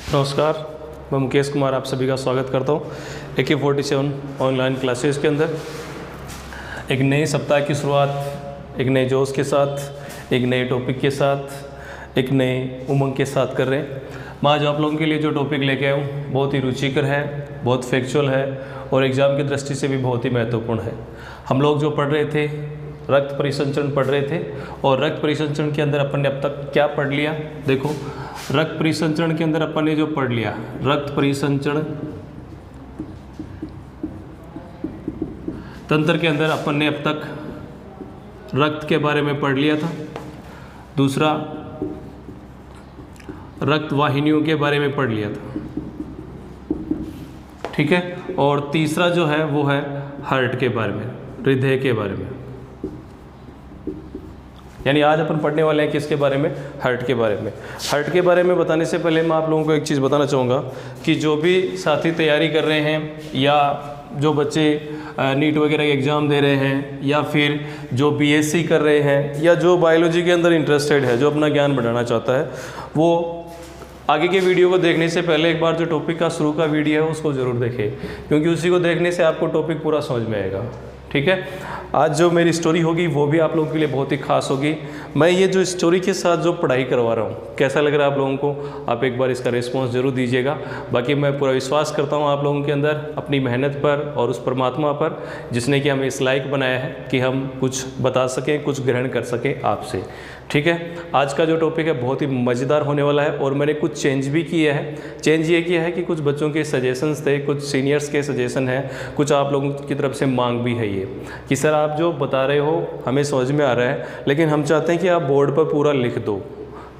नमस्कार, मैं मुकेश कुमार आप सभी का स्वागत करता हूँ AK47 ऑनलाइन क्लासेस के अंदर। एक नए सप्ताह की शुरुआत एक नए जोश के साथ, एक नए टॉपिक के साथ, एक नए उमंग के साथ कर रहे हैं। मैं आज आप लोगों के लिए जो टॉपिक लेके आया हूँ बहुत ही रुचिकर है, बहुत फैक्चुअल है और एग्ज़ाम की दृष्टि से भी बहुत ही महत्वपूर्ण है। हम लोग जो पढ़ रहे थे रक्त परिसंचरण पढ़ रहे थे और रक्त परिसंचरण के अंदर अपन ने अब तक क्या पढ़ लिया। देखो, रक्त परिसंचरण के अंदर अपन ने जो पढ़ लिया, रक्त परिसंचरण तंत्र के अंदर अपन ने अब तक रक्त के बारे में पढ़ लिया था। दूसरा, रक्त वाहिनियों के बारे में पढ़ लिया था, ठीक है। और तीसरा जो है वो है हार्ट के बारे में, हृदय के बारे में। यानी आज अपन पढ़ने वाले हैं किसके बारे में? हार्ट के बारे में। हार्ट के बारे में बताने से पहले मैं आप लोगों को एक चीज़ बताना चाहूँगा कि जो भी साथी तैयारी कर रहे हैं या जो बच्चे नीट वगैरह के एग्ज़ाम दे रहे हैं या फिर जो BSc कर रहे हैं या जो बायोलॉजी के अंदर इंटरेस्टेड है, जो अपना ज्ञान बढ़ाना चाहता है, वो आगे के वीडियो को देखने से पहले एक बार जो टॉपिक का शुरू का वीडियो है उसको ज़रूर देखें, क्योंकि उसी को देखने से आपको टॉपिक पूरा समझ में आएगा, ठीक है। आज जो मेरी स्टोरी होगी वो भी आप लोगों के लिए बहुत ही खास होगी। मैं ये जो स्टोरी के साथ जो पढ़ाई करवा रहा हूँ, कैसा लग रहा है आप लोगों को? आप एक बार इसका रिस्पांस ज़रूर दीजिएगा। बाकी मैं पूरा विश्वास करता हूँ आप लोगों के अंदर, अपनी मेहनत पर और उस परमात्मा पर जिसने कि हमें इस लायक बनाया है कि हम कुछ बता सकें, कुछ ग्रहण कर सकें आपसे, ठीक है। आज का जो टॉपिक है बहुत ही मज़ेदार होने वाला है और मैंने कुछ चेंज भी किया है। चेंज ये किया है कि कुछ बच्चों के सजेशंस थे, कुछ सीनियर्स के सजेशन है, कुछ आप लोगों की तरफ से मांग भी है ये कि सर आप जो बता रहे हो हमें समझ में आ रहा है, लेकिन हम चाहते हैं कि आप बोर्ड पर पूरा लिख दो,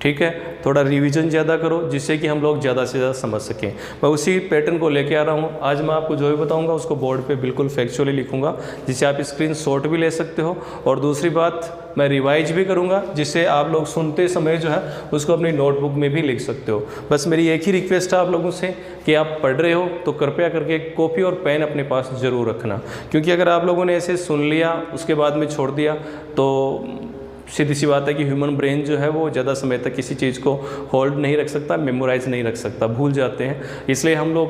ठीक है। थोड़ा रिवीजन ज़्यादा करो जिससे कि हम लोग ज़्यादा से ज़्यादा समझ सकें। मैं उसी पैटर्न को लेके आ रहा हूँ। आज मैं आपको जो भी बताऊँगा उसको बोर्ड पे बिल्कुल फैक्चुअली लिखूँगा, जिससे आप स्क्रीनशॉट भी ले सकते हो। और दूसरी बात, मैं रिवाइज भी करूँगा जिससे आप लोग सुनते समय जो है उसको अपनी नोटबुक में भी लिख सकते हो। बस मेरी एक ही रिक्वेस्ट है आप लोगों से कि आप पढ़ रहे हो तो कृपया करके कॉपी और पेन अपने पास ज़रूर रखना, क्योंकि अगर आप लोगों ने ऐसे सुन लिया उसके बाद में छोड़ दिया तो सीधी सी बात है कि ह्यूमन ब्रेन जो है वो ज़्यादा समय तक किसी चीज़ को होल्ड नहीं रख सकता, मेमोराइज नहीं रख सकता, भूल जाते हैं। इसलिए हम लोग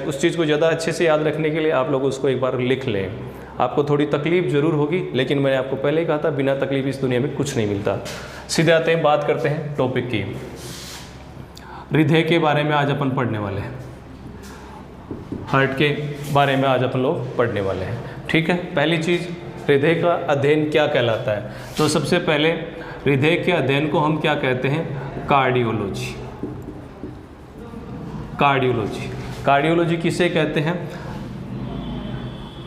उस चीज़ को ज़्यादा अच्छे से याद रखने के लिए आप लोग उसको एक बार लिख लें। आपको थोड़ी तकलीफ ज़रूर होगी, लेकिन मैंने आपको पहले ही कहा था बिना तकलीफ इस दुनिया में कुछ नहीं मिलता। सीधे आते हैं, बात करते हैं टॉपिक की। हृदय के बारे में आज अपन पढ़ने वाले हैं, हार्ट के बारे में आज अपन लोग पढ़ने वाले हैं, ठीक है। पहली चीज़, हृदय का अध्ययन क्या कहलाता है? तो सबसे पहले हृदय के अध्ययन को हम क्या कहते हैं? कार्डियोलॉजी। कार्डियोलॉजी, कार्डियोलॉजी किसे कहते हैं?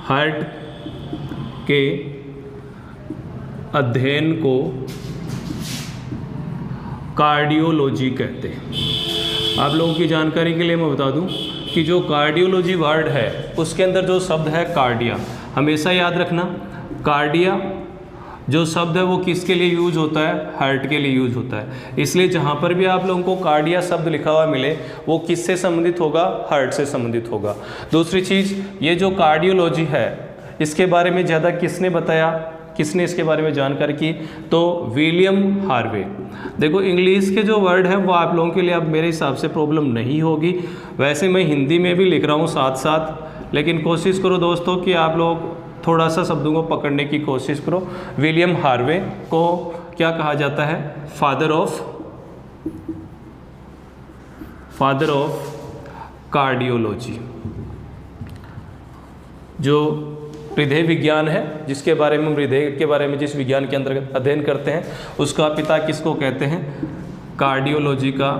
हार्ट के अध्ययन को कार्डियोलॉजी कहते हैं। आप लोगों की जानकारी के लिए मैं बता दूं कि जो कार्डियोलॉजी वर्ड है उसके अंदर जो शब्द है कार्डिया, हमेशा याद रखना, कार्डिया जो शब्द है वो किसके लिए यूज होता है? हार्ट के लिए यूज होता है। इसलिए जहाँ पर भी आप लोगों को कार्डिया शब्द लिखा हुआ मिले वो किससे संबंधित होगा? हार्ट से संबंधित होगा। दूसरी चीज़, ये जो कार्डियोलॉजी है इसके बारे में ज़्यादा किसने बताया, किसने इसके बारे में जानकारी की? तो विलियम हार्वे। देखो, इंग्लिश के जो वर्ड है वो आप लोगों के लिए अब मेरे हिसाब से प्रॉब्लम नहीं होगी। वैसे मैं हिंदी में भी लिख रहा हूँ साथ साथ, लेकिन कोशिश करो दोस्तों कि आप लोग थोड़ा सा शब्दों को पकड़ने की कोशिश करो। विलियम हार्वे को क्या कहा जाता है? Father of cardiology. जो हृदय विज्ञान है, जिसके बारे में हम हृदय के बारे में जिस विज्ञान के अंतर्गत अध्ययन करते हैं उसका पिता किसको कहते हैं? कार्डियोलॉजी का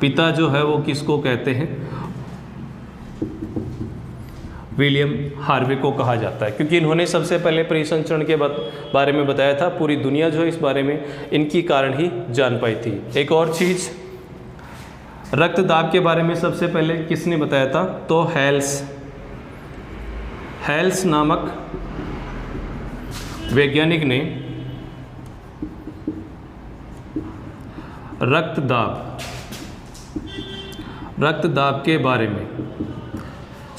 पिता जो है वो किसको कहते हैं? विलियम हार्वे को कहा जाता है, क्योंकि इन्होंने सबसे पहले परिसंचरण के बारे में बताया था। पूरी दुनिया जो है इस बारे में इनकी कारण ही जान पाई थी। एक और चीज़, रक्तदाब के बारे में सबसे पहले किसने बताया था? तो हेल्स नामक वैज्ञानिक ने रक्तदाब के बारे में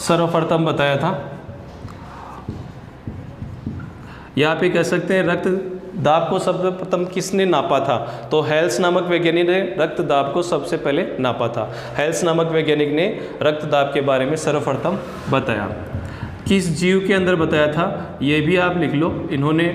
सर्वप्रथम बताया था। या आप ये कह सकते हैं रक्त दाब को सर्वप्रथम किसने नापा था? तो हेल्स नामक वैज्ञानिक ने रक्त दाब को सबसे पहले नापा था। हेल्स नामक वैज्ञानिक ने रक्त दाब के बारे में सर्वप्रथम बताया। किस जीव के अंदर बताया था ये भी आप लिख लो, इन्होंने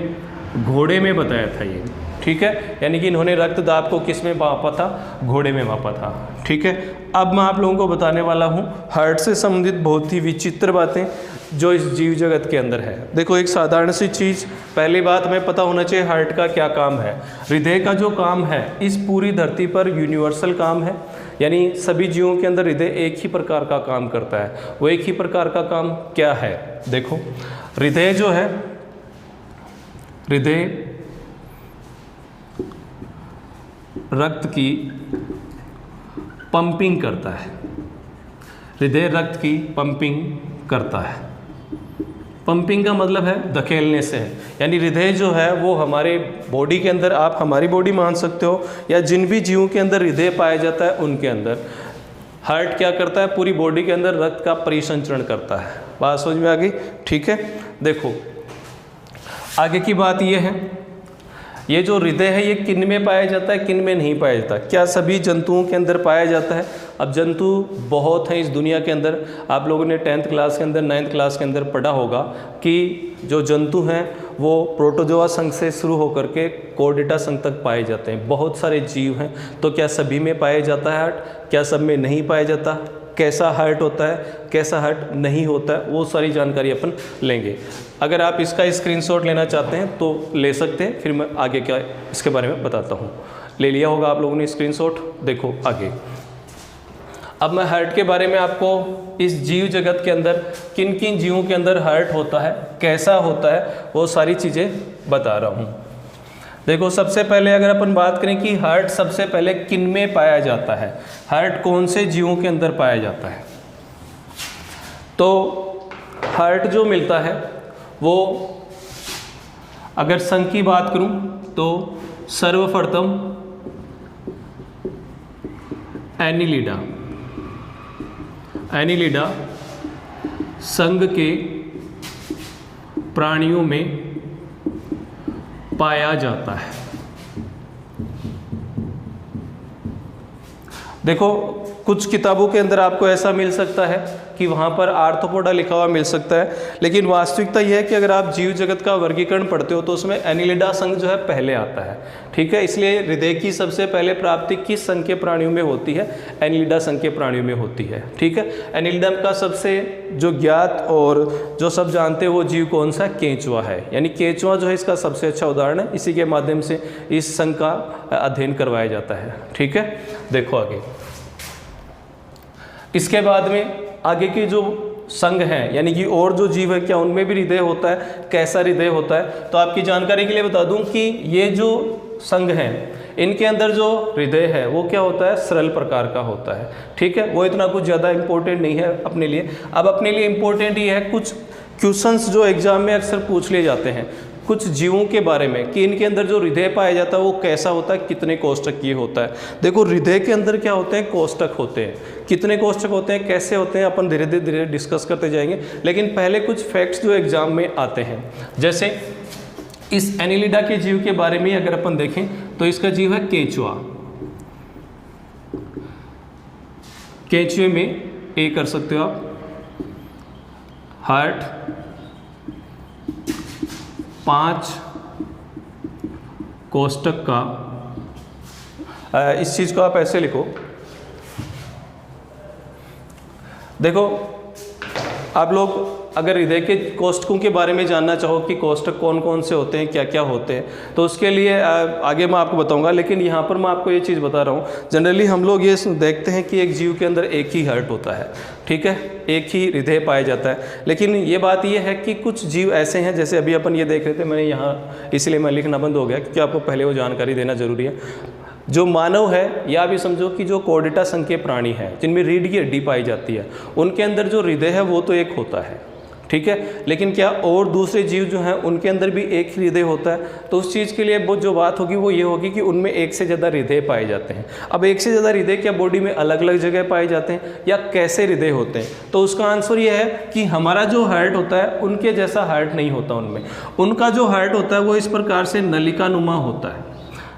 घोड़े में बताया था ये, ठीक है। यानी कि इन्होंने रक्त दाब को किस में मापा था? घोड़े में मापा था, ठीक है। अब मैं आप लोगों को बताने वाला हूँ हार्ट से संबंधित बहुत ही विचित्र बातें जो इस जीव जगत के अंदर है। देखो एक साधारण सी चीज़, पहली बात हमें पता होना चाहिए हार्ट का क्या काम है। हृदय का जो काम है इस पूरी धरती पर यूनिवर्सल काम है, यानी सभी जीवों के अंदर हृदय एक ही प्रकार का काम करता है। वो एक ही प्रकार का काम क्या है? देखो हृदय जो है, हृदय रक्त की पंपिंग करता है। हृदय रक्त की पंपिंग करता है। पंपिंग का मतलब है धकेलने से है, यानी हृदय जो है वो हमारे बॉडी के अंदर, आप हमारी बॉडी मान सकते हो या जिन भी जीवों के अंदर हृदय पाया जाता है उनके अंदर हार्ट क्या करता है? पूरी बॉडी के अंदर रक्त का परिसंचरण करता है। बात समझ में आ गई? ठीक है। देखो आगे की बात ये है, ये जो हृदय है ये किन में पाया जाता है, किन में नहीं पाया जाता? क्या सभी जंतुओं के अंदर पाया जाता है? अब जंतु बहुत हैं इस दुनिया के अंदर। आप लोगों ने 10th क्लास के अंदर, 9th क्लास के अंदर पढ़ा होगा कि जो जंतु हैं वो प्रोटोजोआ संघ से शुरू होकर के कोर्डेटा संघ तक पाए जाते हैं। बहुत सारे जीव हैं, तो क्या सभी में पाया जाता है हार्ट? क्या सब में नहीं पाया जाता? कैसा हार्ट होता है, कैसा हार्ट नहीं होता है, वो सारी जानकारी अपन लेंगे। अगर आप इसका स्क्रीनशॉट लेना चाहते हैं तो ले सकते हैं, फिर मैं आगे क्या इसके बारे में बताता हूँ। ले लिया होगा आप लोगों ने स्क्रीनशॉट, देखो आगे। अब मैं हार्ट के बारे में आपको इस जीव जगत के अंदर किन किन जीवों के अंदर हार्ट होता है, कैसा होता है, वो सारी चीज़ें बता रहा हूँ। देखो सबसे पहले अगर अपन बात करें कि हार्ट सबसे पहले किन में पाया जाता है, हार्ट कौन से जीवों के अंदर पाया जाता है, तो हार्ट जो मिलता है वो अगर संघ की बात करूं तो सर्वप्रथम एनिलिडा, एनिलिडा संघ के प्राणियों में पाया जाता है। देखो कुछ किताबों के अंदर आपको ऐसा मिल सकता है कि वहाँ पर आर्थ्रोपोडा लिखा हुआ मिल सकता है, लेकिन वास्तविकता यह है कि अगर आप जीव जगत का वर्गीकरण पढ़ते हो तो उसमें एनिलिडा संघ जो है पहले आता है, ठीक है। इसलिए हृदय की सबसे पहले प्राप्ति किस संघ के प्राणियों में होती है? एनिलिडा संघ के प्राणियों में होती है, ठीक है। एनिलिडा का सबसे जो ज्ञात और जो सब जानते हैं वो जीव कौन सा? केंचुआ है, यानी केंचुआ जो है इसका सबसे अच्छा उदाहरण है। इसी के माध्यम से इस संघ का अध्ययन करवाया जाता है, ठीक है। देखो आगे, इसके बाद में आगे के जो संघ हैं, यानी कि और जो जीव है क्या उनमें भी हृदय होता है, कैसा हृदय होता है? तो आपकी जानकारी के लिए बता दूं कि ये जो संघ हैं इनके अंदर जो हृदय है वो क्या होता है? सरल प्रकार का होता है, ठीक है। वो इतना कुछ ज़्यादा इंपॉर्टेंट नहीं है अपने लिए। अब अपने लिए इंपॉर्टेंट ये है कुछ क्वेश्चंस जो एग्जाम में अक्सर पूछ लिए जाते हैं कुछ जीवों के बारे में कि इनके अंदर जो हृदय पाया जाता है वो कैसा होता है, कितने कोष्ठक ये होता है। देखो हृदय के अंदर क्या होते हैं? कोष्ठक होते हैं। कितने कोष्ठक होते हैं, कैसे होते हैं, अपन धीरे धीरे डिस्कस करते जाएंगे। लेकिन पहले कुछ फैक्ट्स जो एग्जाम में आते हैं, जैसे इस एनिलिडा के जीव के बारे में अगर अपन देखें तो इसका जीव है केंचुआ। केंचुए में ए कर सकते हो आप, हार्ट 5 कोष्ठक का, इस चीज़ को आप ऐसे लिखो। देखो आप लोग अगर हृदय के कोष्ठकों के बारे में जानना चाहो कि कोष्ठक कौन कौन से होते हैं, क्या क्या होते हैं, तो उसके लिए आगे मैं आपको बताऊंगा। लेकिन यहाँ पर मैं आपको ये चीज़ बता रहा हूँ, जनरली हम लोग ये देखते हैं कि एक जीव के अंदर एक ही हार्ट होता है, ठीक है, एक ही हृदय पाया जाता है। लेकिन ये बात ये है कि कुछ जीव ऐसे हैं, जैसे अभी अपन ये देख रहे थे, मैंने यहाँ इसलिए मैं लिखना बंद हो गया क्योंकि आपको पहले वो जानकारी देना जरूरी है। जो मानव है या भी समझो कि जो कोर्डेटा संघ के प्राणी हैं जिनमें रीढ़ की हड्डी पाई जाती है, उनके अंदर जो हृदय है वो तो एक होता है, ठीक है। लेकिन क्या और दूसरे जीव जो हैं उनके अंदर भी एक ही हृदय होता है? तो उस चीज़ के लिए वो जो बात होगी वो ये होगी कि उनमें एक से ज़्यादा हृदय पाए जाते हैं। अब एक से ज़्यादा हृदय क्या बॉडी में अलग अलग जगह पाए जाते हैं या कैसे हृदय होते हैं? तो उसका आंसर ये है कि हमारा जो हार्ट होता है उनके जैसा हार्ट नहीं होता उनमें। उनका जो हार्ट होता है वो इस प्रकार से नलिकानुमा होता है,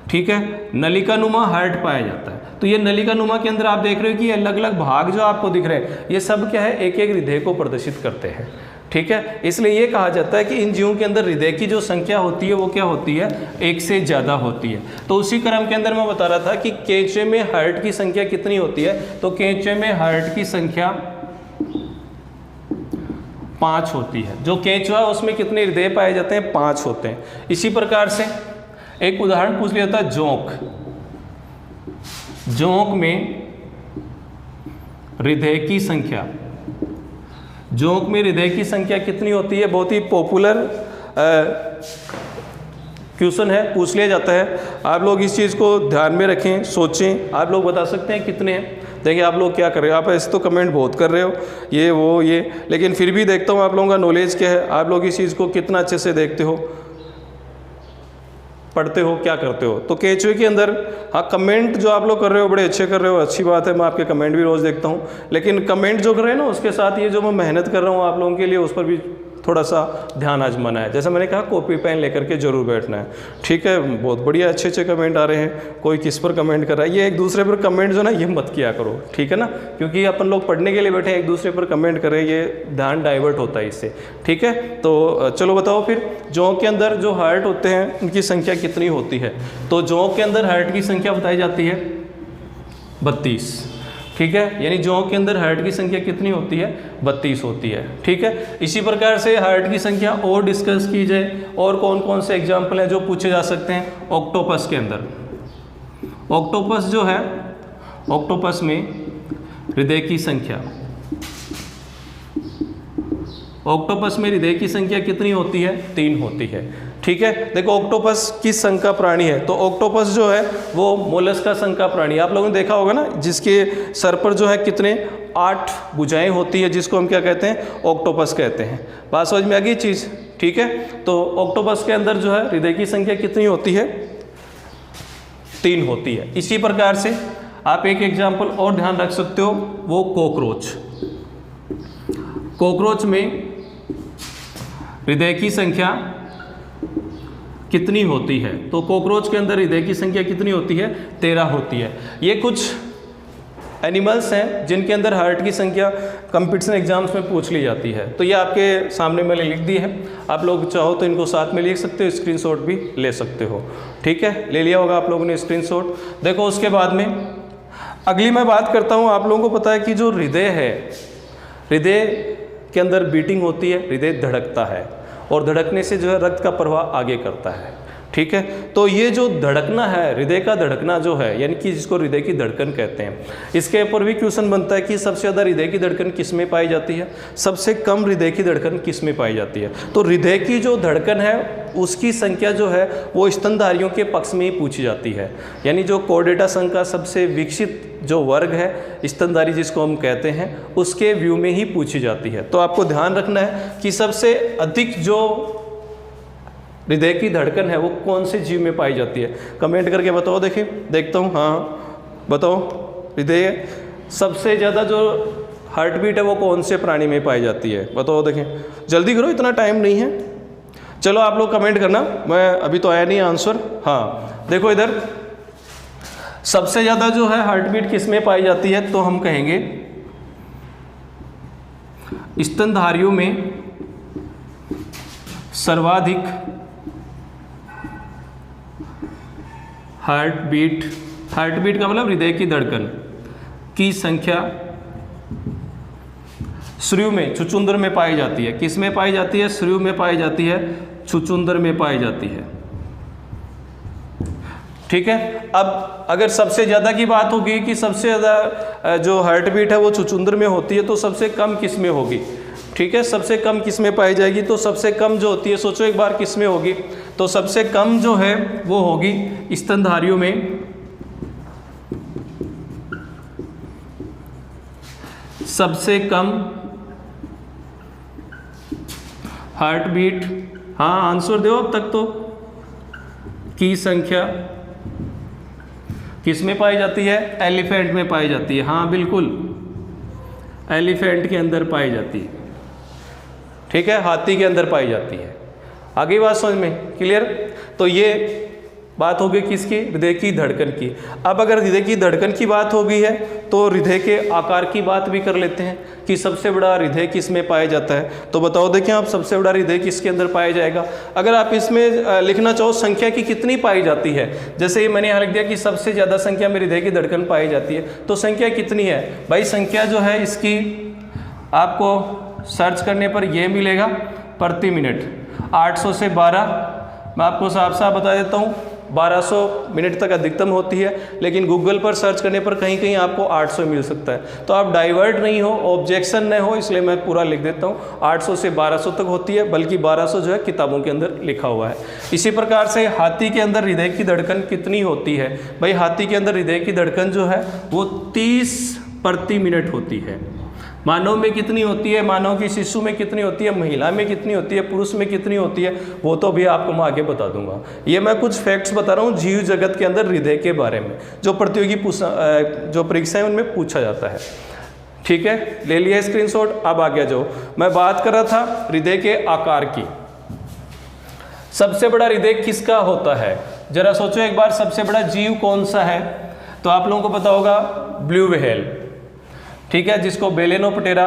ठीक है, नलिकानुमा हार्ट पाया जाता है। तो ये नलिकानुमा के अंदर आप देख रहे हो कि अलग अलग भाग जो आपको दिख रहे हैं ये सब क्या है, एक एक हृदय को प्रदर्शित करते हैं, ठीक है। इसलिए ये कहा जाता है कि इन जीवों के अंदर हृदय की जो संख्या होती है वो क्या होती है, एक से ज़्यादा होती है। तो उसी क्रम के अंदर मैं बता रहा था कि केंचुए में हार्ट की संख्या कितनी होती है, तो केंचुए में हार्ट की संख्या 5 होती है। जो केंचुआ है उसमें कितने हृदय पाए जाते हैं, 5 होते हैं। इसी प्रकार से एक उदाहरण पूछ लिया था जोंक। जोंक में हृदय की संख्या, जोंक में हृदय की संख्या कितनी होती है? बहुत ही पॉपुलर क्वेश्चन है, पूछ लिया जाता है। आप लोग इस चीज़ को ध्यान में रखें, सोचें। आप लोग बता सकते हैं कितने हैं? देखिए आप लोग क्या कर रहे हो, आप ऐसे तो कमेंट बहुत कर रहे हो ये वो ये, लेकिन फिर भी देखता हूँ आप लोगों का नॉलेज क्या है, आप लोग इस चीज़ को कितना अच्छे से देखते हो, पढ़ते हो, क्या करते हो। तो केंचुए के अंदर हाँ कमेंट जो आप लोग कर रहे हो बड़े अच्छे कर रहे हो, अच्छी बात है, मैं आपके कमेंट भी रोज़ देखता हूँ। लेकिन कमेंट जो कर रहे हैं ना उसके साथ ये जो मैं मेहनत कर रहा हूँ आप लोगों के लिए उस पर भी थोड़ा सा ध्यान आजमाना है। जैसे मैंने कहा कॉपी पेन लेकर के जरूर बैठना है, ठीक है। बहुत बढ़िया अच्छे अच्छे कमेंट आ रहे हैं, कोई किस पर कमेंट कर रहा है, ये एक दूसरे पर कमेंट जो ना ये मत किया करो, ठीक है ना, क्योंकि अपन लोग पढ़ने के लिए बैठे हैं, एक दूसरे पर कमेंट करें, ये ध्यान डाइवर्ट होता है इससे, ठीक है। तो चलो बताओ फिर जोंक के अंदर जो हार्ट होते हैं उनकी संख्या कितनी होती है? तो जोंक के अंदर हार्ट की संख्या बताई जाती है 32, ठीक है। यानी जोंक के अंदर हार्ट की संख्या कितनी होती है, 32 होती है, ठीक है। इसी प्रकार से हार्ट की संख्या और डिस्कस की जाए, और कौन कौन से एग्जाम्पल हैं जो पूछे जा सकते हैं। ऑक्टोपस के अंदर, ऑक्टोपस जो है, ऑक्टोपस में हृदय की संख्या, ऑक्टोपस में हृदय की संख्या कितनी होती है, 3 होती है, ठीक है। देखो ऑक्टोपस किस संघ का प्राणी है, तो ऑक्टोपस जो है वो मोलस्का संघ का प्राणी है। आप लोगों ने देखा होगा ना, जिसके सर पर जो है कितने 8 भुजाएं होती है, जिसको हम क्या कहते हैं, ऑक्टोपस कहते हैं। बात समझ में आ गई चीज़, ठीक है। तो ऑक्टोपस के अंदर जो है हृदय की संख्या कितनी होती है, 3 होती है। इसी प्रकार से आप एक एग्जाम्पल और ध्यान रख सकते हो, वो कॉकरोच। कॉकरोच में हृदय की संख्या कितनी होती है, तो कॉकरोच के अंदर हृदय की संख्या कितनी होती है, 13 होती है। ये कुछ एनिमल्स हैं जिनके अंदर हार्ट की संख्या कंपटीशन एग्जाम्स में पूछ ली जाती है। तो ये आपके सामने मैंने लिख दी है, आप लोग चाहो तो इनको साथ में लिख सकते हो, स्क्रीनशॉट भी ले सकते हो, ठीक है। ले लिया होगा आप लोगों ने स्क्रीनशॉट। देखो उसके बाद में अगली मैं बात करता हूँ। आप लोगों को पता है कि जो हृदय है, हृदय के अंदर बीटिंग होती है, हृदय धड़कता है, और धड़कने से जो है रक्त का प्रवाह आगे करता है, ठीक है। तो ये जो धड़कना है, हृदय का धड़कना जो है, यानी कि जिसको हृदय की धड़कन कहते हैं, इसके ऊपर भी क्वेश्चन बनता है कि सबसे ज़्यादा हृदय की धड़कन किस में पाई जाती है, सबसे कम हृदय की धड़कन किस में पाई जाती है। तो हृदय की जो धड़कन है उसकी संख्या जो है वो स्तनधारियों के पक्ष में ही पूछी जाती है। यानी जो कोर्डेटा संघ का सबसे विकसित जो वर्ग है, स्तनधारी जिसको हम कहते हैं, उसके व्यू में ही पूछी जाती है। तो आपको ध्यान रखना है कि सबसे अधिक जो हृदय की धड़कन है वो कौन से जीव में पाई जाती है। कमेंट करके बताओ, देखिए देखता हूँ, हाँ बताओ, हृदय सबसे ज़्यादा जो हार्ट बीट है वो कौन से प्राणी में पाई जाती है, बताओ, देखें जल्दी करो, इतना टाइम नहीं है। चलो आप लोग कमेंट करना, मैं अभी तो आया नहीं आंसर। हाँ देखो इधर सबसे ज़्यादा जो है हार्ट बीट किस में पाई जाती है, तो हम कहेंगे स्तनधारियों में सर्वाधिक हार्ट बीट का मतलब हृदय की धड़कन की संख्या श्रीयु में, चुचुंदर में पाई जाती है। किस में पाई जाती है, श्रीयु में पाई जाती है, चुचुंदर में पाई जाती है, ठीक है। अब अगर सबसे ज़्यादा की बात होगी कि सबसे ज़्यादा जो हार्ट बीट है वो चुचुंदर में होती है, तो सबसे कम किस में होगी, ठीक है। सबसे कम किस में पाई जाएगी, तो सबसे कम जो होती है, सोचो एक बार किस में होगी, तो सबसे कम जो है वो होगी स्तनधारियों में। सबसे कम हार्ट बीट, हाँ आंसर दो अब तक तो, की संख्या किस में पाई जाती है? एलिफेंट में पाई जाती है, हाँ बिल्कुल एलिफेंट के अंदर पाई जाती है, ठीक है, हाथी के अंदर पाई जाती है। आगे बात समझ में क्लियर? तो ये बात हो गई किसकी? हृदय की धड़कन की। अब अगर हृदय की धड़कन की बात हो गई है तो हृदय के आकार की बात भी कर लेते हैं कि सबसे बड़ा हृदय किस में पाया जाता है। तो बताओ देखिए आप, सबसे बड़ा हृदय किसके अंदर पाया जाएगा? अगर आप इसमें लिखना चाहो संख्या की कितनी पाई जाती है, जैसे ये मैंने यहाँ लिख दिया कि सबसे ज़्यादा संख्या में हृदय की धड़कन पाई जाती है, तो संख्या कितनी है भाई? संख्या जो है इसकी आपको सर्च करने पर यह मिलेगा प्रति मिनट 800 से 12, मैं आपको साफ साफ बता देता हूँ 1200 मिनट तक अधिकतम होती है, लेकिन गूगल पर सर्च करने पर कहीं कहीं आपको 800 मिल सकता है। तो आप डाइवर्ट नहीं हो, ऑब्जेक्शन नहीं हो, इसलिए मैं पूरा लिख देता हूँ 800 से 1200 तक होती है, बल्कि 1200 जो है किताबों के अंदर लिखा हुआ है। इसी प्रकार से हाथी के अंदर हृदय की धड़कन कितनी होती है? भाई हाथी के अंदर हृदय की धड़कन जो है वो 30 प्रति मिनट होती है। मानव में कितनी होती है? मानव की शिशु में कितनी होती है? महिला में कितनी होती है? पुरुष में कितनी होती है? वो तो भी आपको मैं आगे बता दूंगा। ये मैं कुछ फैक्ट्स बता रहा हूँ जीव जगत के अंदर हृदय के बारे में, जो प्रतियोगी जो परीक्षाएं उनमें पूछा जाता है। ठीक है, ले लिया स्क्रीनशॉट। अब आ गया जो मैं बात कर रहा था हृदय के आकार की। सबसे बड़ा हृदय किसका होता है? जरा सोचो एक बार, सबसे बड़ा जीव कौन सा है? तो आप लोगों को पता होगा ब्लू व्हेल, ठीक है, जिसको बेलेनोप्टेरा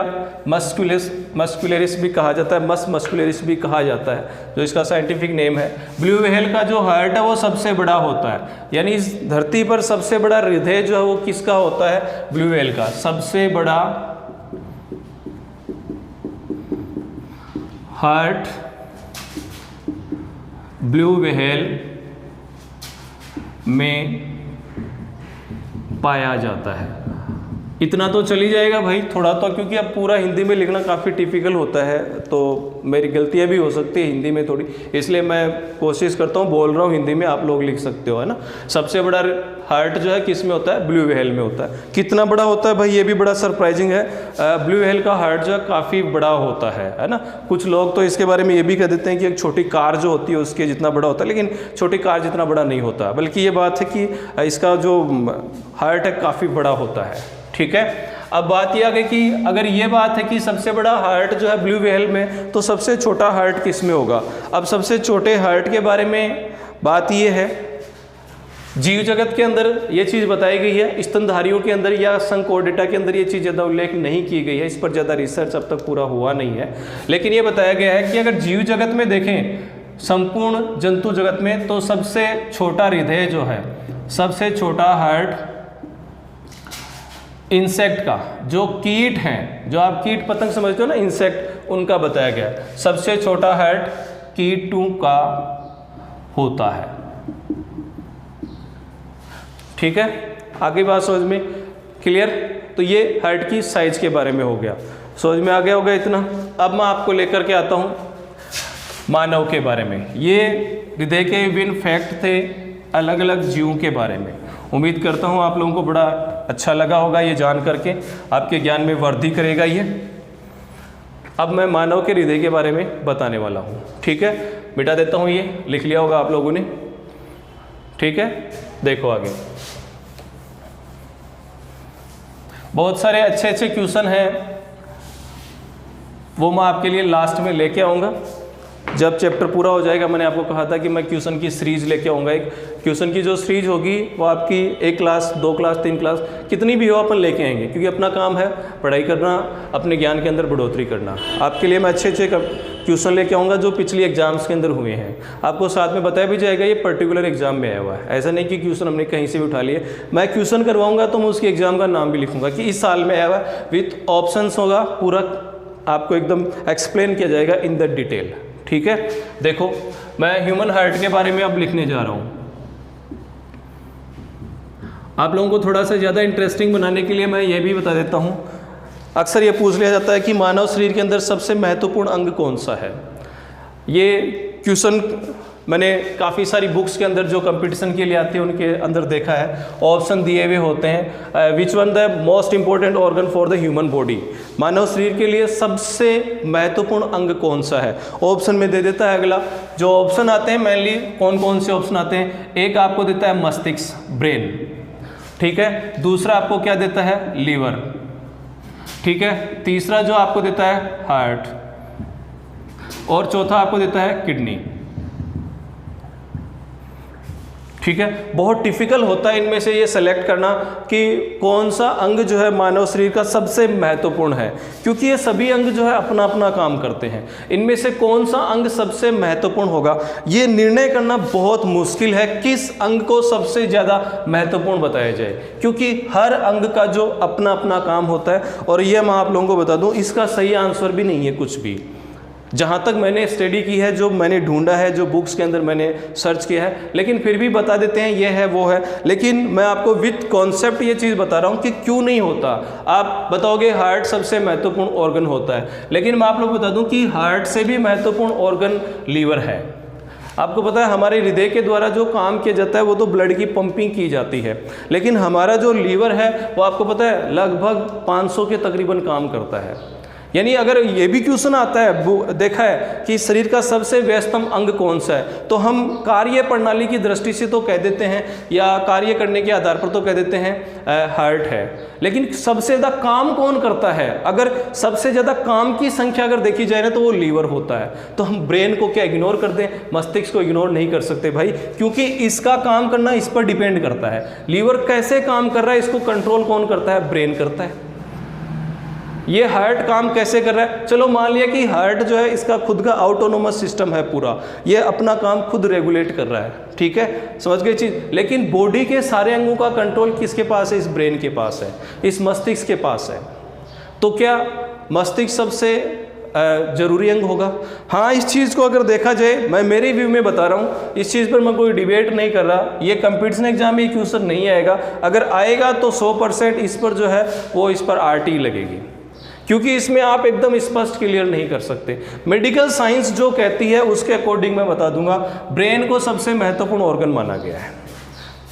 मस्कुलरिस भी कहा जाता है, मस्कुलरिस भी कहा जाता है, जो इसका साइंटिफिक नेम है। ब्लू व्हेल का जो हार्ट है वो सबसे बड़ा होता है, यानी इस धरती पर सबसे बड़ा हृदय जो है वो किसका होता है? ब्लू व्हेल का। सबसे बड़ा हार्ट ब्लू व्हेल में पाया जाता है। इतना तो चली जाएगा भाई, थोड़ा तो, क्योंकि अब पूरा हिंदी में लिखना काफ़ी टिपिकल होता है, तो मेरी गलतियाँ भी हो सकती है हिंदी में थोड़ी, इसलिए मैं कोशिश करता हूँ, बोल रहा हूँ हिंदी में, आप लोग लिख सकते हो, है ना। सबसे बड़ा हार्ट जो है किस में होता है? ब्लू व्हेल में होता है। कितना बड़ा होता है भाई? ये भी बड़ा सरप्राइजिंग है। ब्लू व्हेल का हार्ट जो है काफ़ी बड़ा होता है ना। कुछ लोग तो इसके बारे में ये भी कह देते हैं कि एक छोटी कार जो होती है उसके जितना बड़ा होता है, लेकिन छोटी कार जितना बड़ा नहीं होता, बल्कि ये बात है कि इसका जो हार्ट है काफ़ी बड़ा होता है। ठीक है, अब बात यह आ गई कि अगर ये बात है कि सबसे बड़ा हार्ट जो है ब्लू व्हेल में, तो सबसे छोटा हार्ट किस में होगा? अब सबसे छोटे हार्ट के बारे में बात ये है, जीव जगत के अंदर ये चीज़ बताई गई है, स्तनधारियों के अंदर या संकोडेटा के अंदर ये चीज़ ज़्यादा उल्लेख नहीं की गई है, इस पर ज़्यादा रिसर्च अब तक पूरा हुआ नहीं है। लेकिन ये बताया गया है कि अगर जीव जगत में देखें, संपूर्ण जंतु जगत में, तो सबसे छोटा हृदय जो है, सबसे छोटा हार्ट इंसेक्ट का, जो कीट हैं, जो आप कीट पतंग समझते हो ना, इंसेक्ट, उनका बताया गया है। सबसे छोटा हार्ट कीटों का होता है। ठीक है, आगे बात समझ में क्लियर? तो ये हार्ट की साइज के बारे में हो गया, समझ में आ गया होगा इतना। अब मैं आपको लेकर के आता हूँ मानव के बारे में। ये हृदय के विभिन्न फैक्ट थे अलग अलग जीवों के बारे में। उम्मीद करता हूँ आप लोगों को बड़ा अच्छा लगा होगा, ये जान करके आपके ज्ञान में वृद्धि करेगा ये। अब मैं मानव के हृदय के बारे में बताने वाला हूँ। ठीक है, मिटा देता हूँ, ये लिख लिया होगा आप लोगों ने। ठीक है, देखो आगे बहुत सारे अच्छे अच्छे क्वेश्चन हैं, वो मैं आपके लिए लास्ट में लेके आऊँगा जब चैप्टर पूरा हो जाएगा। मैंने आपको कहा था कि मैं क्वेश्चन की सीरीज लेके आऊँगा। एक क्वेश्चन की जो सीरीज होगी वो आपकी 1 क्लास 2 क्लास 3 क्लास कितनी भी हो अपन लेके आएंगे, क्योंकि अपना काम है पढ़ाई करना, अपने ज्ञान के अंदर बढ़ोतरी करना। आपके लिए मैं अच्छे अच्छे क्वेश्चन लेके आऊँगा जो पिछली एग्जाम्स के अंदर हुए हैं। आपको साथ में बताया भी जाएगा ये पर्टिकुलर एग्जाम में आया हुआ है, ऐसा नहीं कि क्वेश्चन हमने कहीं से भी उठा लिए। मैं क्वेश्चन करवाऊँगा तो मैं उसकी एग्जाम का नाम भी लिखूँगा कि इस साल में आया हुआ है, विथ ऑप्शंस होगा, पूरा आपको एकदम एक्सप्लेन किया जाएगा इन द डिटेल। ठीक है, देखो मैं ह्यूमन हार्ट के बारे में अब लिखने जा रहा हूँ। आप लोगों को थोड़ा सा ज़्यादा इंटरेस्टिंग बनाने के लिए मैं ये भी बता देता हूँ। अक्सर ये पूछ लिया जाता है कि मानव शरीर के अंदर सबसे महत्वपूर्ण अंग कौन सा है। ये क्वेश्चन मैंने काफ़ी सारी बुक्स के अंदर जो कंपटीशन के लिए आती है उनके अंदर देखा है, ऑप्शन दिए हुए होते हैं, which one the most important organ for the human body, मानव शरीर के लिए सबसे महत्वपूर्ण अंग कौन सा है। ऑप्शन में दे देता है अगला, जो ऑप्शन आते हैं मेनली कौन कौन से ऑप्शन आते हैं, एक आपको देता है मस्तिष्क ब्रेन, ठीक है, दूसरा आपको क्या देता है लीवर, ठीक है, तीसरा जो आपको देता है हार्ट, और चौथा आपको देता है किडनी, ठीक है। बहुत टिपिकल होता है इनमें से ये सेलेक्ट करना कि कौन सा अंग जो है मानव शरीर का सबसे महत्वपूर्ण है, क्योंकि ये सभी अंग जो है अपना अपना काम करते हैं। इनमें से कौन सा अंग सबसे महत्वपूर्ण होगा ये निर्णय करना बहुत मुश्किल है, किस अंग को सबसे ज़्यादा महत्वपूर्ण बताया जाए, क्योंकि हर अंग का जो अपना अपना काम होता है। और ये मैं आप लोगों को बता दूँ, इसका सही आंसर भी नहीं है कुछ भी। जहाँ तक मैंने स्टडी की है, जो मैंने ढूंढा है, जो बुक्स के अंदर मैंने सर्च किया है, लेकिन फिर भी बता देते हैं ये है वो है, लेकिन मैं आपको विथ कॉन्सेप्ट ये चीज़ बता रहा हूँ कि क्यों नहीं होता। आप बताओगे हार्ट सबसे महत्वपूर्ण ऑर्गन होता है, लेकिन मैं आप लोग बता दूँ कि हार्ट से भी महत्वपूर्ण ऑर्गन लीवर है। आपको पता है हमारे हृदय के द्वारा जो काम किया जाता है वो तो ब्लड की पंपिंग की जाती है, लेकिन हमारा जो लीवर है वो आपको पता है लगभग 500 के तकरीबन काम करता है। यानी अगर ये भी क्वेश्चन आता है, देखा है कि शरीर का सबसे व्यस्तम अंग कौन सा है, तो हम कार्य प्रणाली की दृष्टि से तो कह देते हैं या कार्य करने के आधार पर तो कह देते हैं हार्ट है, लेकिन सबसे ज़्यादा काम कौन करता है, अगर सबसे ज़्यादा काम की संख्या अगर देखी जाए ना तो वो लीवर होता है। तो हम ब्रेन को क्या इग्नोर कर दें, मस्तिष्क को इग्नोर नहीं कर सकते भाई, क्योंकि इसका काम करना इस पर डिपेंड करता है। लीवर कैसे काम कर रहा है इसको कंट्रोल कौन करता है, ब्रेन करता है। ये हार्ट काम कैसे कर रहा है, चलो मान लिया कि हार्ट जो है इसका खुद का ऑटोनोमस सिस्टम है पूरा, ये अपना काम खुद रेगुलेट कर रहा है, ठीक है, समझ गए चीज़। लेकिन बॉडी के सारे अंगों का कंट्रोल किसके पास है, इस ब्रेन के पास है, इस मस्तिष्क के पास है। तो क्या मस्तिष्क सबसे जरूरी अंग होगा? हाँ, इस चीज़ को अगर देखा जाए, मैं मेरे व्यू में बता रहा हूँ, इस चीज़ पर मैं कोई डिबेट नहीं कर रहा, ये कंपटीशन एग्जाम में क्वेश्चन नहीं आएगा, अगर आएगा तो 100% इस पर जो है वो इस पर RT लगेगी, क्योंकि इसमें आप एकदम स्पष्ट क्लियर नहीं कर सकते। मेडिकल साइंस जो कहती है उसके अकॉर्डिंग मैं बता दूंगा, ब्रेन को सबसे महत्वपूर्ण ऑर्गन माना गया है,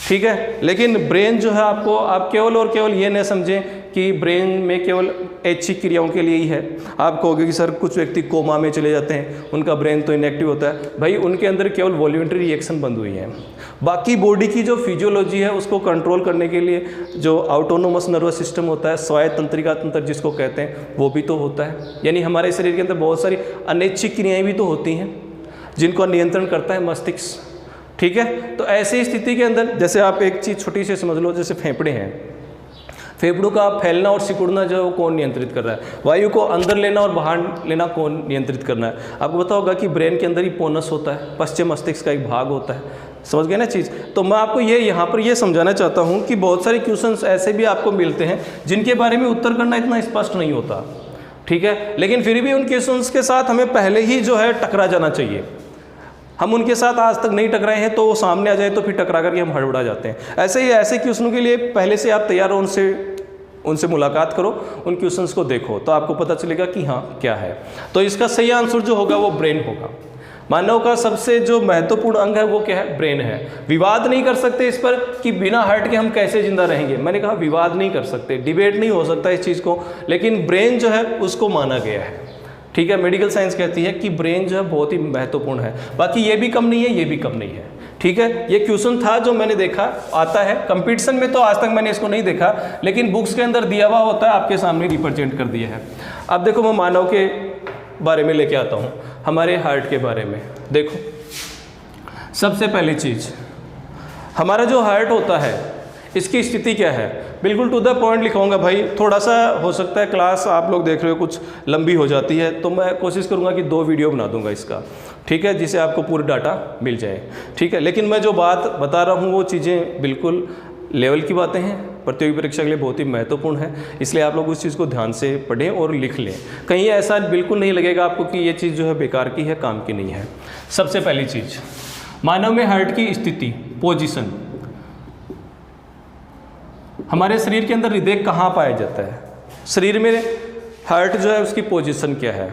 ठीक है। लेकिन ब्रेन जो है आपको, आप केवल और केवल ये न समझें कि ब्रेन में केवल ऐच्छिक क्रियाओं के लिए ही है। आप कहोगे कि सर कुछ व्यक्ति कोमा में चले जाते हैं, उनका ब्रेन तो इनएक्टिव होता है, भाई उनके अंदर केवल वॉल्यूंटरी रिएक्शन बंद हुई है, बाकी बॉडी की जो फिजियोलॉजी है उसको कंट्रोल करने के लिए जो ऑटोनोमस नर्वस सिस्टम होता है, स्वायत्त तंत्रिका तंत्र जिसको कहते हैं, वो भी तो होता है। यानी हमारे शरीर के अंदर बहुत सारी अनैच्छिक क्रियाएँ भी तो होती हैं जिनको नियंत्रण करता है मस्तिष्क, ठीक है। तो ऐसी स्थिति के अंदर जैसे आप एक चीज़ छोटी सी समझ लो, जैसे फेफड़े हैं, फेफड़ों का फैलना और सिकुड़ना जो है वो कौन नियंत्रित कर रहा है, वायु को अंदर लेना और बाहर लेना कौन नियंत्रित करना है। आपको पता होगा कि ब्रेन के अंदर ही पोनस होता है, पश्चिम मस्तिष्क का एक भाग होता है, समझ गए ना चीज़। तो मैं आपको ये यहाँ पर ये समझाना चाहता हूँ कि बहुत सारे क्वेश्चंस ऐसे भी आपको मिलते हैं जिनके बारे में उत्तर करना इतना स्पष्ट नहीं होता, ठीक है, लेकिन फिर भी उन क्वेश्चंस के साथ हमें पहले ही जो है टकरा जाना चाहिए। हम उनके साथ आज तक नहीं टकराए हैं, तो वो सामने आ जाए तो फिर टकरा करके हम हड़बड़ा जाते हैं। ऐसे ही ऐसे क्वेश्चनों के लिए पहले से आप तैयार हो, उनसे मुलाकात करो, उन क्वेश्चंस को देखो, तो आपको पता चलेगा कि हाँ क्या है। तो इसका सही आंसर जो होगा वो ब्रेन होगा। मानव का सबसे जो महत्वपूर्ण अंग है वो क्या है, ब्रेन है। विवाद नहीं कर सकते इस पर कि बिना हार्ट के हम कैसे जिंदा रहेंगे, मैंने कहा विवाद नहीं कर सकते, डिबेट नहीं हो सकता इस चीज़ को, लेकिन ब्रेन जो है उसको माना गया है, ठीक है। मेडिकल साइंस कहती है कि ब्रेन जो है बहुत ही महत्वपूर्ण है, बाकी ये भी कम नहीं है, ये भी कम नहीं है, ठीक है। ये क्वेश्चन था जो मैंने देखा आता है कंपटीशन में, तो आज तक मैंने इसको नहीं देखा, लेकिन बुक्स के अंदर दिया हुआ होता है, आपके सामने रिप्रेजेंट कर दिया है। अब देखो मैं मानव के बारे में लेके आता हूँ, हमारे हार्ट के बारे में। देखो सबसे पहली चीज़, हमारा जो हार्ट होता है इसकी स्थिति क्या है, बिल्कुल टू द पॉइंट लिखाऊंगा भाई। थोड़ा सा हो सकता है क्लास आप लोग देख रहे हो कुछ लंबी हो जाती है, तो मैं कोशिश करूंगा कि 2 वीडियो बना दूंगा इसका, ठीक है, जिससे आपको पूरा डाटा मिल जाए, ठीक है। लेकिन मैं जो बात बता रहा हूँ वो चीज़ें बिल्कुल लेवल की बातें हैं, प्रतियोगी परीक्षा के लिए बहुत ही महत्वपूर्ण है, इसलिए आप लोग उस चीज़ को ध्यान से पढ़ें और लिख लें। कहीं ऐसा बिल्कुल नहीं लगेगा आपको कि ये चीज़ जो है बेकार की है, काम की नहीं है। सबसे पहली चीज़, मानव में हार्ट की स्थिति, पोजीशन। हमारे शरीर के अंदर हृदय कहाँ पाया जाता है, शरीर में हार्ट जो है उसकी पोजीशन क्या है,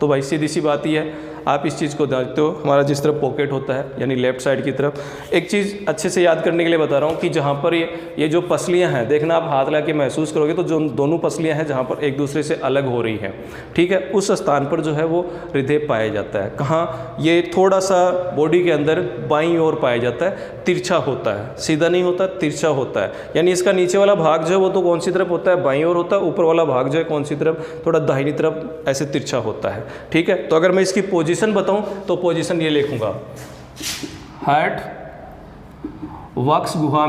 तो भाई सीधी सी बात ही है, आप इस चीज़ को देखते हो, हमारा जिस तरफ पॉकेट होता है यानी लेफ्ट साइड की तरफ, एक चीज़ अच्छे से याद करने के लिए बता रहा हूँ कि जहाँ पर ये जो पसलियाँ हैं, देखना आप हाथ ला के महसूस करोगे तो जो दोनों पसलियाँ हैं जहाँ पर एक दूसरे से अलग हो रही हैं, ठीक है, उस स्थान पर जो है वो हृदय पाया जाता है। कहाँ? ये थोड़ा सा बॉडी के अंदर बाईं ओर पाया जाता है, तिरछा होता है, सीधा नहीं होता, तिरछा होता है। यानी इसका नीचे वाला भाग जो है वो तो कौन सी तरफ होता है? बाईं ओर होता है। ऊपर वाला भाग जो है कौन सी तरफ? थोड़ा दाहिनी तरफ ऐसे तिरछा होता है, ठीक है। तो अगर मैं इसकी पोजीशन बताऊं तो पोजीशन ये लिखूंगा, हार्ट वक्ष गुहा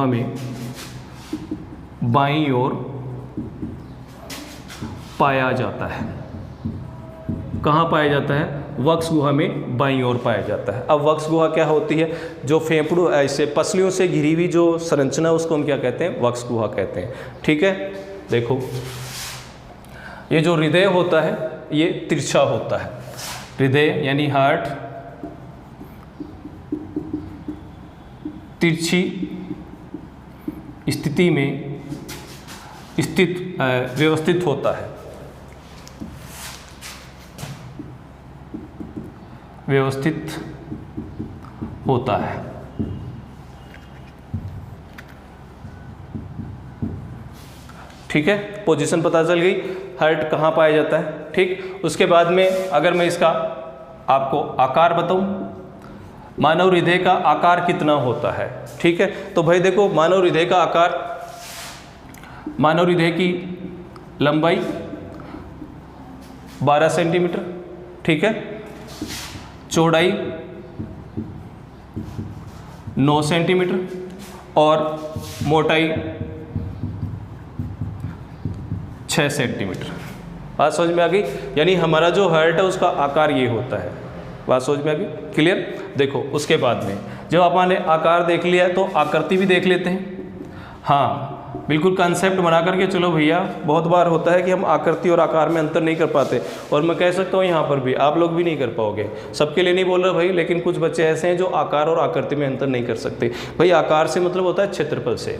में बाईं ओर पाया जाता है। कहाँ पाया जाता है? वक्ष गुहा में बाईं ओर पाया जाता है। अब वक्ष गुहा क्या होती है? जो फेफड़ों ऐसे पसलियों से घिरी हुई जो संरचना है उसको हम क्या कहते हैं? वक्ष गुहा कहते हैं, ठीक है। देखो ये जो हृदय होता है ये तिरछा होता है। हृदय यानी हार्ट तिरछी स्थिति में व्यवस्थित होता है, व्यवस्थित होता है, ठीक है। पोजीशन पता चल गई, हार्ट कहाँ पाया जाता है, ठीक। उसके बाद में अगर मैं इसका आपको आकार बताऊं, मानव हृदय का आकार कितना होता है, ठीक है। तो भाई देखो, मानव हृदय का आकार, मानव हृदय की लंबाई 12 सेंटीमीटर, ठीक है, चौड़ाई 9 सेंटीमीटर और मोटाई 6 सेंटीमीटर। बात समझ में आ गई? यानी हमारा जो हार्ट है उसका आकार ये होता है। बात समझ में आ गई? क्लियर? देखो उसके बाद में जब आपने आकार देख लिया तो आकृति भी देख लेते हैं। हाँ, बिल्कुल कंसेप्ट बना करके चलो भैया। बहुत बार होता है कि हम आकृति और आकार में अंतर नहीं कर पाते, और मैं कह सकता हूँ यहाँ पर भी आप लोग भी नहीं कर पाओगे। सबके लिए नहीं बोल रहा भाई, लेकिन कुछ बच्चे ऐसे हैं जो आकार और आकृति में अंतर नहीं कर सकते। भाई आकार से मतलब होता है क्षेत्रफल से,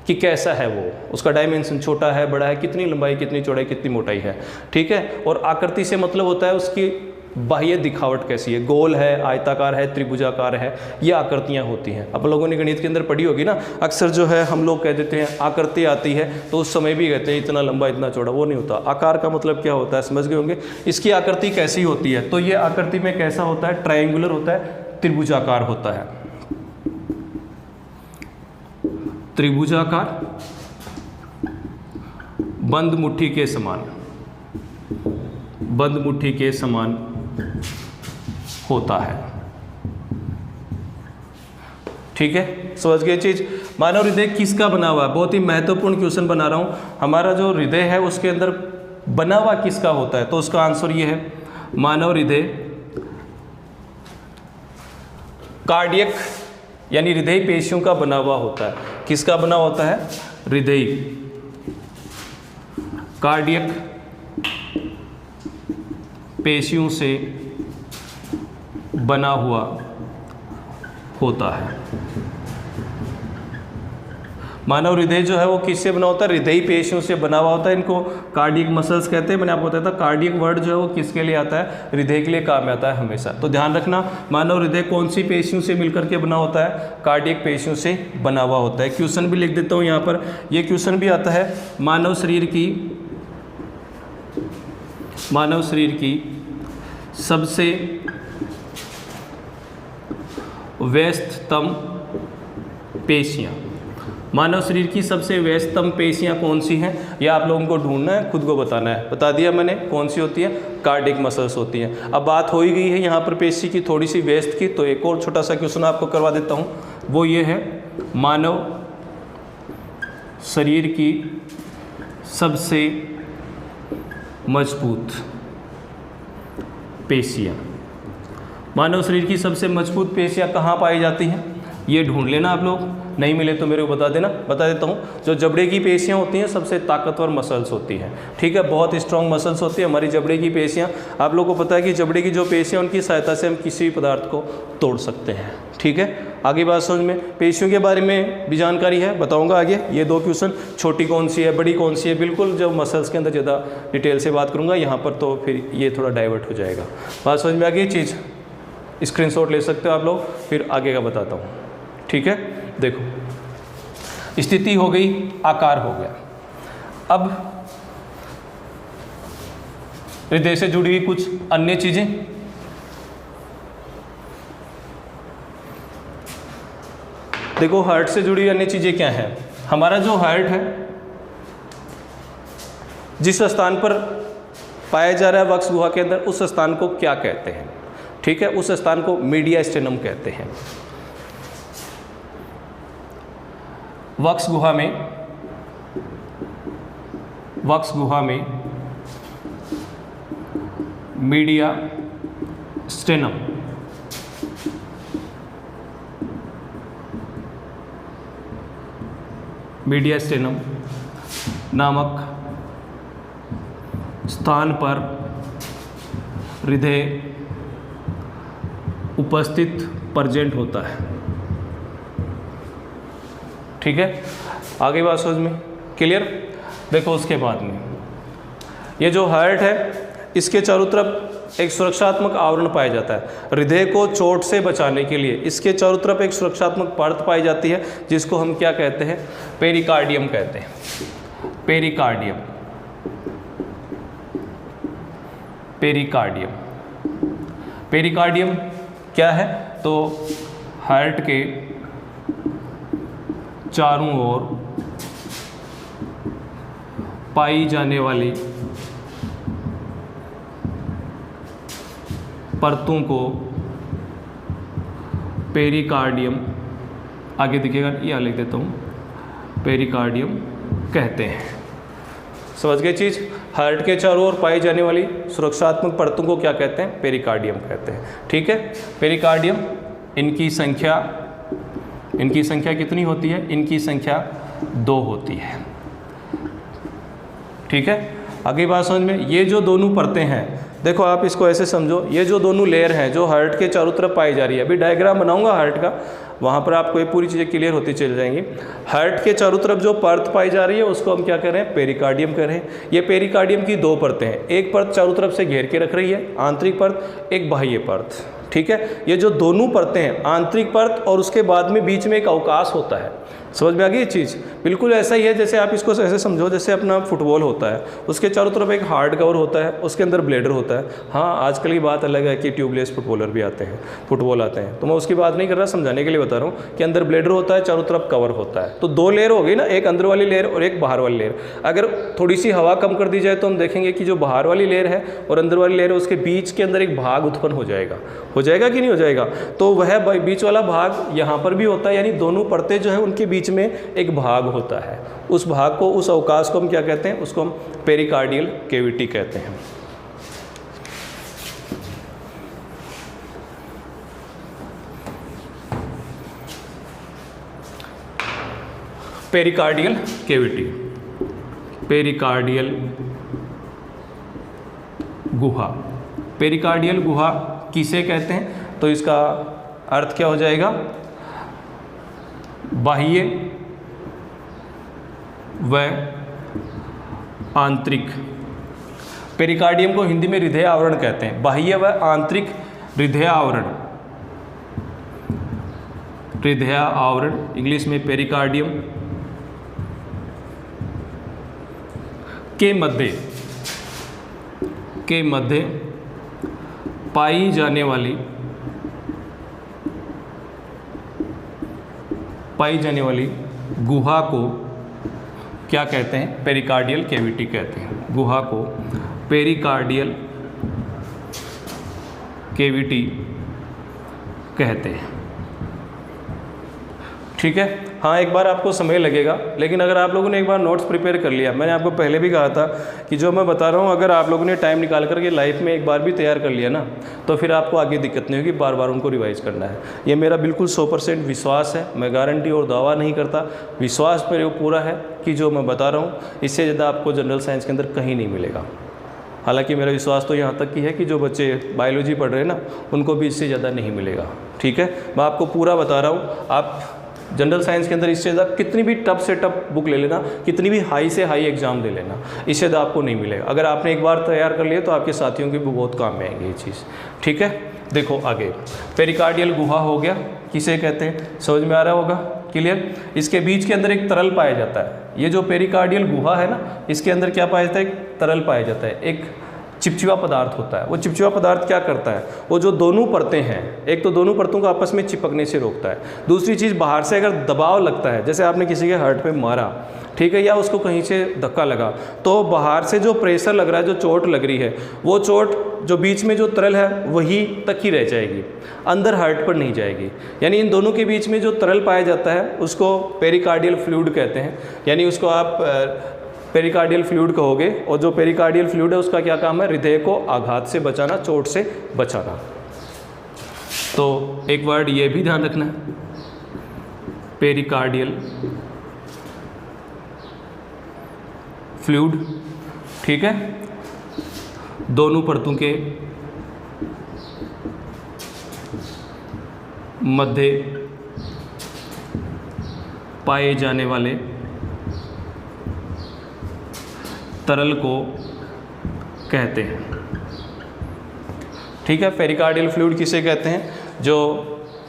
कि कैसा है वो, उसका डायमेंशन छोटा है, बड़ा है, कितनी लंबाई, कितनी चौड़ाई, कितनी मोटाई है, ठीक है। और आकृति से मतलब होता है उसकी बाह्य दिखावट कैसी है, गोल है, आयताकार है, त्रिभुजाकार है, ये आकृतियाँ होती हैं। आप लोगों ने गणित के अंदर पढ़ी होगी ना, अक्सर जो है हम लोग कह देते हैं आकृति आती है तो उस समय भी कहते हैं इतना लंबा इतना चौड़ा, वो नहीं होता। आकार का मतलब क्या होता है समझ गए होंगे। इसकी आकृति कैसी होती है, तो ये आकृति में कैसा होता है? ट्रायंगुलर होता है, त्रिभुजाकार होता है, त्रिभुजाकार, बंद मुट्ठी के समान, बंद मुट्ठी के समान होता है, ठीक है। समझ गए चीज। मानव हृदय किसका बना हुआ है? बहुत ही महत्वपूर्ण क्वेश्चन बना रहा हूं। हमारा जो हृदय है उसके अंदर बना हुआ किसका होता है? तो उसका आंसर ये है, मानव हृदय कार्डियक यानी हृदय पेशियों का बना हुआ होता है। किसका बना होता है? हृदय कार्डियक पेशियों से बना हुआ होता है। मानव हृदय जो है वो किससे बना होता है? हृदय पेशियों से बना हुआ होता है। इनको कार्डियक मसल्स कहते हैं। मैंने आपको बताया था कार्डियक वर्ड जो है वो किसके लिए आता है? हृदय के लिए काम आता है हमेशा। तो ध्यान रखना, मानव हृदय कौन सी पेशियों से मिलकर के बना होता है? कार्डियक पेशियों से बना हुआ होता है। क्वेश्चन भी लिख देता हूँ यहाँ पर, ये क्वेश्चन भी आता है, मानव शरीर की सबसे व्यस्ततम पेशियाँ, मानव शरीर की सबसे व्यस्ततम पेशियाँ कौन सी हैं? ये आप लोगों को ढूंढना है, खुद को बताना है। बता दिया मैंने कौन सी होती है? कार्डियक मसल्स होती हैं। अब बात हो ही गई है यहाँ पर पेशी की थोड़ी सी व्यस्त की, तो एक और छोटा सा क्वेश्चन आपको करवा देता हूँ। वो ये है, मानव शरीर की सबसे मजबूत पेशियाँ, मानव शरीर की सबसे मजबूत पेशियाँ कहाँ पाई जाती हैं? ये ढूंढ लेना आप लोग, नहीं मिले तो मेरे को बता देना। बता देता हूँ, जो जबड़े की पेशियाँ होती हैं सबसे ताकतवर मसल्स होती हैं, ठीक है, बहुत स्ट्रॉन्ग मसल्स होती है हमारी जबड़े की पेशियाँ। आप लोगों को पता है कि जबड़े की जो पेशियाँ उनकी सहायता से हम किसी भी पदार्थ को तोड़ सकते हैं, ठीक है, आगे बात समझ में। पेशियों के बारे में भी जानकारी है, बताऊंगा आगे। ये 2 क्वेश्चन, छोटी कौन सी है, बड़ी कौन सी है, बिल्कुल जब मसल्स के अंदर ज़्यादा डिटेल से बात करूंगा, यहाँ पर तो फिर ये थोड़ा डाइवर्ट हो जाएगा। बात समझ में आ गई चीज़, स्क्रीनशॉट ले सकते हो आप लोग, फिर आगे का बताता हूँ। ठीक है, देखो स्थिति हो गई, आकार हो गया। अब हृदय से जुड़ी हुई कुछ अन्य चीज़ें, देखो हार्ट से जुड़ी अन्य चीज़ें क्या हैं। हमारा जो हार्ट है, जिस स्थान पर पाया जा रहा है वक्ष गुहा के अंदर, उस स्थान को क्या कहते हैं? ठीक है, उस स्थान को मीडियास्टेनम कहते हैं। वक्ष गुहा में मीडियास्टेनम नामक स्थान पर हृदय उपस्थित प्रेजेंट होता है। ठीक है, आगे बात समझ में क्लियर। देखो उसके बाद में ये जो हार्ट है, इसके चारों तरफ एक सुरक्षात्मक आवरण पाया जाता है। हृदय को चोट से बचाने के लिए इसके चारों तरफ एक सुरक्षात्मक परत पाई जाती है, जिसको हम क्या कहते हैं? पेरिकार्डियम कहते हैं। पेरिकार्डियम क्या है? तो हार्ट के चारों ओर पाई जाने वाली परतों को पेरिकार्डियम, आगे दिखेगा, यह लिख देता हूँ, पेरिकार्डियम कहते हैं। समझ गए चीज़? हार्ट के चारों ओर पाई जाने वाली सुरक्षात्मक परतों को क्या कहते हैं? पेरिकार्डियम कहते हैं। ठीक है, पेरिकार्डियम, इनकी संख्या कितनी होती है? इनकी संख्या 2 होती है। ठीक है, आगे बात समझ में। ये जो दोनों परतें हैं, देखो आप इसको ऐसे समझो, ये जो दोनों लेयर हैं जो हार्ट के चारों तरफ पाई जा रही है, अभी डायग्राम बनाऊंगा हार्ट का, वहाँ पर आपको ये पूरी चीज़ें क्लियर होती चली जाएंगी। हार्ट के चारों तरफ जो परत पाई जा रही है उसको हम क्या कह रहे हैं? पेरिकार्डियम कह रहे हैं। ये पेरिकार्डियम की 2 परतें हैं, एक परत चारों तरफ से घेर के रख रही है, आंतरिक परत, एक बाह्य परत। ठीक है, ये जो दोनों परतें हैं, आंतरिक परत और उसके बाद में बीच में एक अवकाश होता है। समझ में आ गई ये चीज़? बिल्कुल ऐसा ही है, जैसे आप इसको ऐसे समझो, जैसे अपना फुटबॉल होता है, उसके चारों तरफ एक हार्ड कवर होता है, उसके अंदर ब्लेडर होता है। हाँ, आजकल की बात अलग है कि ट्यूबलेस फुटबॉलर भी आते हैं, फुटबॉल आते हैं, तो मैं उसकी बात नहीं कर रहा, समझाने के लिए बता रहा हूँ कि अंदर ब्लेडर होता है, चारों तरफ कवर होता है। तो 2 लेयर हो गई ना, एक अंदर वाली लेयर और एक बाहर वाली लेयर। अगर थोड़ी सी हवा कम कर दी जाए तो हम देखेंगे कि जो बाहर वाली लेयर है और अंदर वाली लेयर है, उसके बीच के अंदर एक भाग उत्पन्न हो जाएगा कि नहीं हो जाएगा? तो वह बीच वाला भाग यहाँ पर भी होता है, यानी दोनों परतें जो है उनके बीच में एक भाग होता है। उस भाग को, उस अवकाश को हम क्या कहते हैं? उसको हम पेरिकार्डियल कैविटी कहते हैं। पेरिकार्डियल कैविटी, पेरिकार्डियल गुहा। पेरिकार्डियल गुहा किसे कहते हैं? तो इसका अर्थ क्या हो जाएगा? बाह्य व आंतरिक। पेरिकार्डियम को हिंदी में हृदय आवरण कहते हैं। बाह्य व आंतरिक हृदय आवरण, हृदय आवरण इंग्लिश में पेरिकार्डियम के मध्य पाई जाने वाली गुहा को क्या कहते हैं? पेरिकार्डियल कैविटी कहते हैं। गुहा को पेरिकार्डियल कैविटी कहते हैं। ठीक है, हाँ, एक बार आपको समय लगेगा, लेकिन अगर आप लोगों ने एक बार नोट्स प्रिपेयर कर लिया, मैंने आपको पहले भी कहा था कि जो मैं बता रहा हूँ, अगर आप लोगों ने टाइम निकाल करके लाइफ में एक बार भी तैयार कर लिया ना, तो फिर आपको आगे दिक्कत नहीं होगी, बार बार उनको रिवाइज करना है। ये मेरा बिल्कुल 100% विश्वास है, मैं गारंटी और दावा नहीं करता, विश्वास मेरे को पूरा है कि जो मैं बता रहा हूँ इससे ज़्यादा आपको जनरल साइंस के अंदर कहीं नहीं मिलेगा। हालांकि मेरा विश्वास तो यहाँ तक की है कि जो बच्चे बायोलॉजी पढ़ रहे हैं ना, उनको भी इससे ज़्यादा नहीं मिलेगा। ठीक है, मैं आपको पूरा बता रहा हूँ। आप जनरल साइंस के अंदर इससे ज़्यादा कितनी भी टफ से टफ बुक ले लेना, कितनी भी हाई से हाई एग्जाम दे लेना, इससे ज़्यादा आपको नहीं मिलेगा। अगर आपने एक बार तैयार कर लिया तो आपके साथियों के भी बहुत काम में आएंगे ये चीज़। ठीक है, देखो आगे, पेरिकार्डियल गुहा हो गया, किसे कहते हैं, समझ में आ रहा होगा, क्लियर। इसके बीच के अंदर एक तरल पाया जाता है। ये जो पेरिकार्डियल गुहा है ना, इसके अंदर क्या पाया जाता है, एक तरल पाया जाता है, एक चिपचिपा पदार्थ होता है। वो चिपचिपा पदार्थ क्या करता है, वो जो दोनों परतें हैं, एक तो दोनों परतों को आपस में चिपकने से रोकता है, दूसरी चीज़ बाहर से अगर दबाव लगता है, जैसे आपने किसी के हार्ट पे मारा, ठीक है, या उसको कहीं से धक्का लगा, तो बाहर से जो प्रेशर लग रहा है, जो चोट लग रही है, वो चोट जो बीच में जो तरल है वही तक ही रह जाएगी, अंदर हार्ट पर नहीं जाएगी। यानी इन दोनों के बीच में जो तरल पाया जाता है उसको पेरिकार्डियल फ्लूइड कहते हैं। यानी उसको आप पेरिकार्डियल फ्लूइड कहोगे, और जो पेरिकार्डियल फ्लूइड है उसका क्या काम है, हृदय को आघात से बचाना, चोट से बचाना। तो एक वर्ड ये भी ध्यान रखना है, पेरिकार्डियल फ्लूइड, ठीक है, दोनों परतों के मध्य पाए जाने वाले तरल को कहते हैं। ठीक है, पेरिकार्डियल फ्लूइड किसे कहते हैं, जो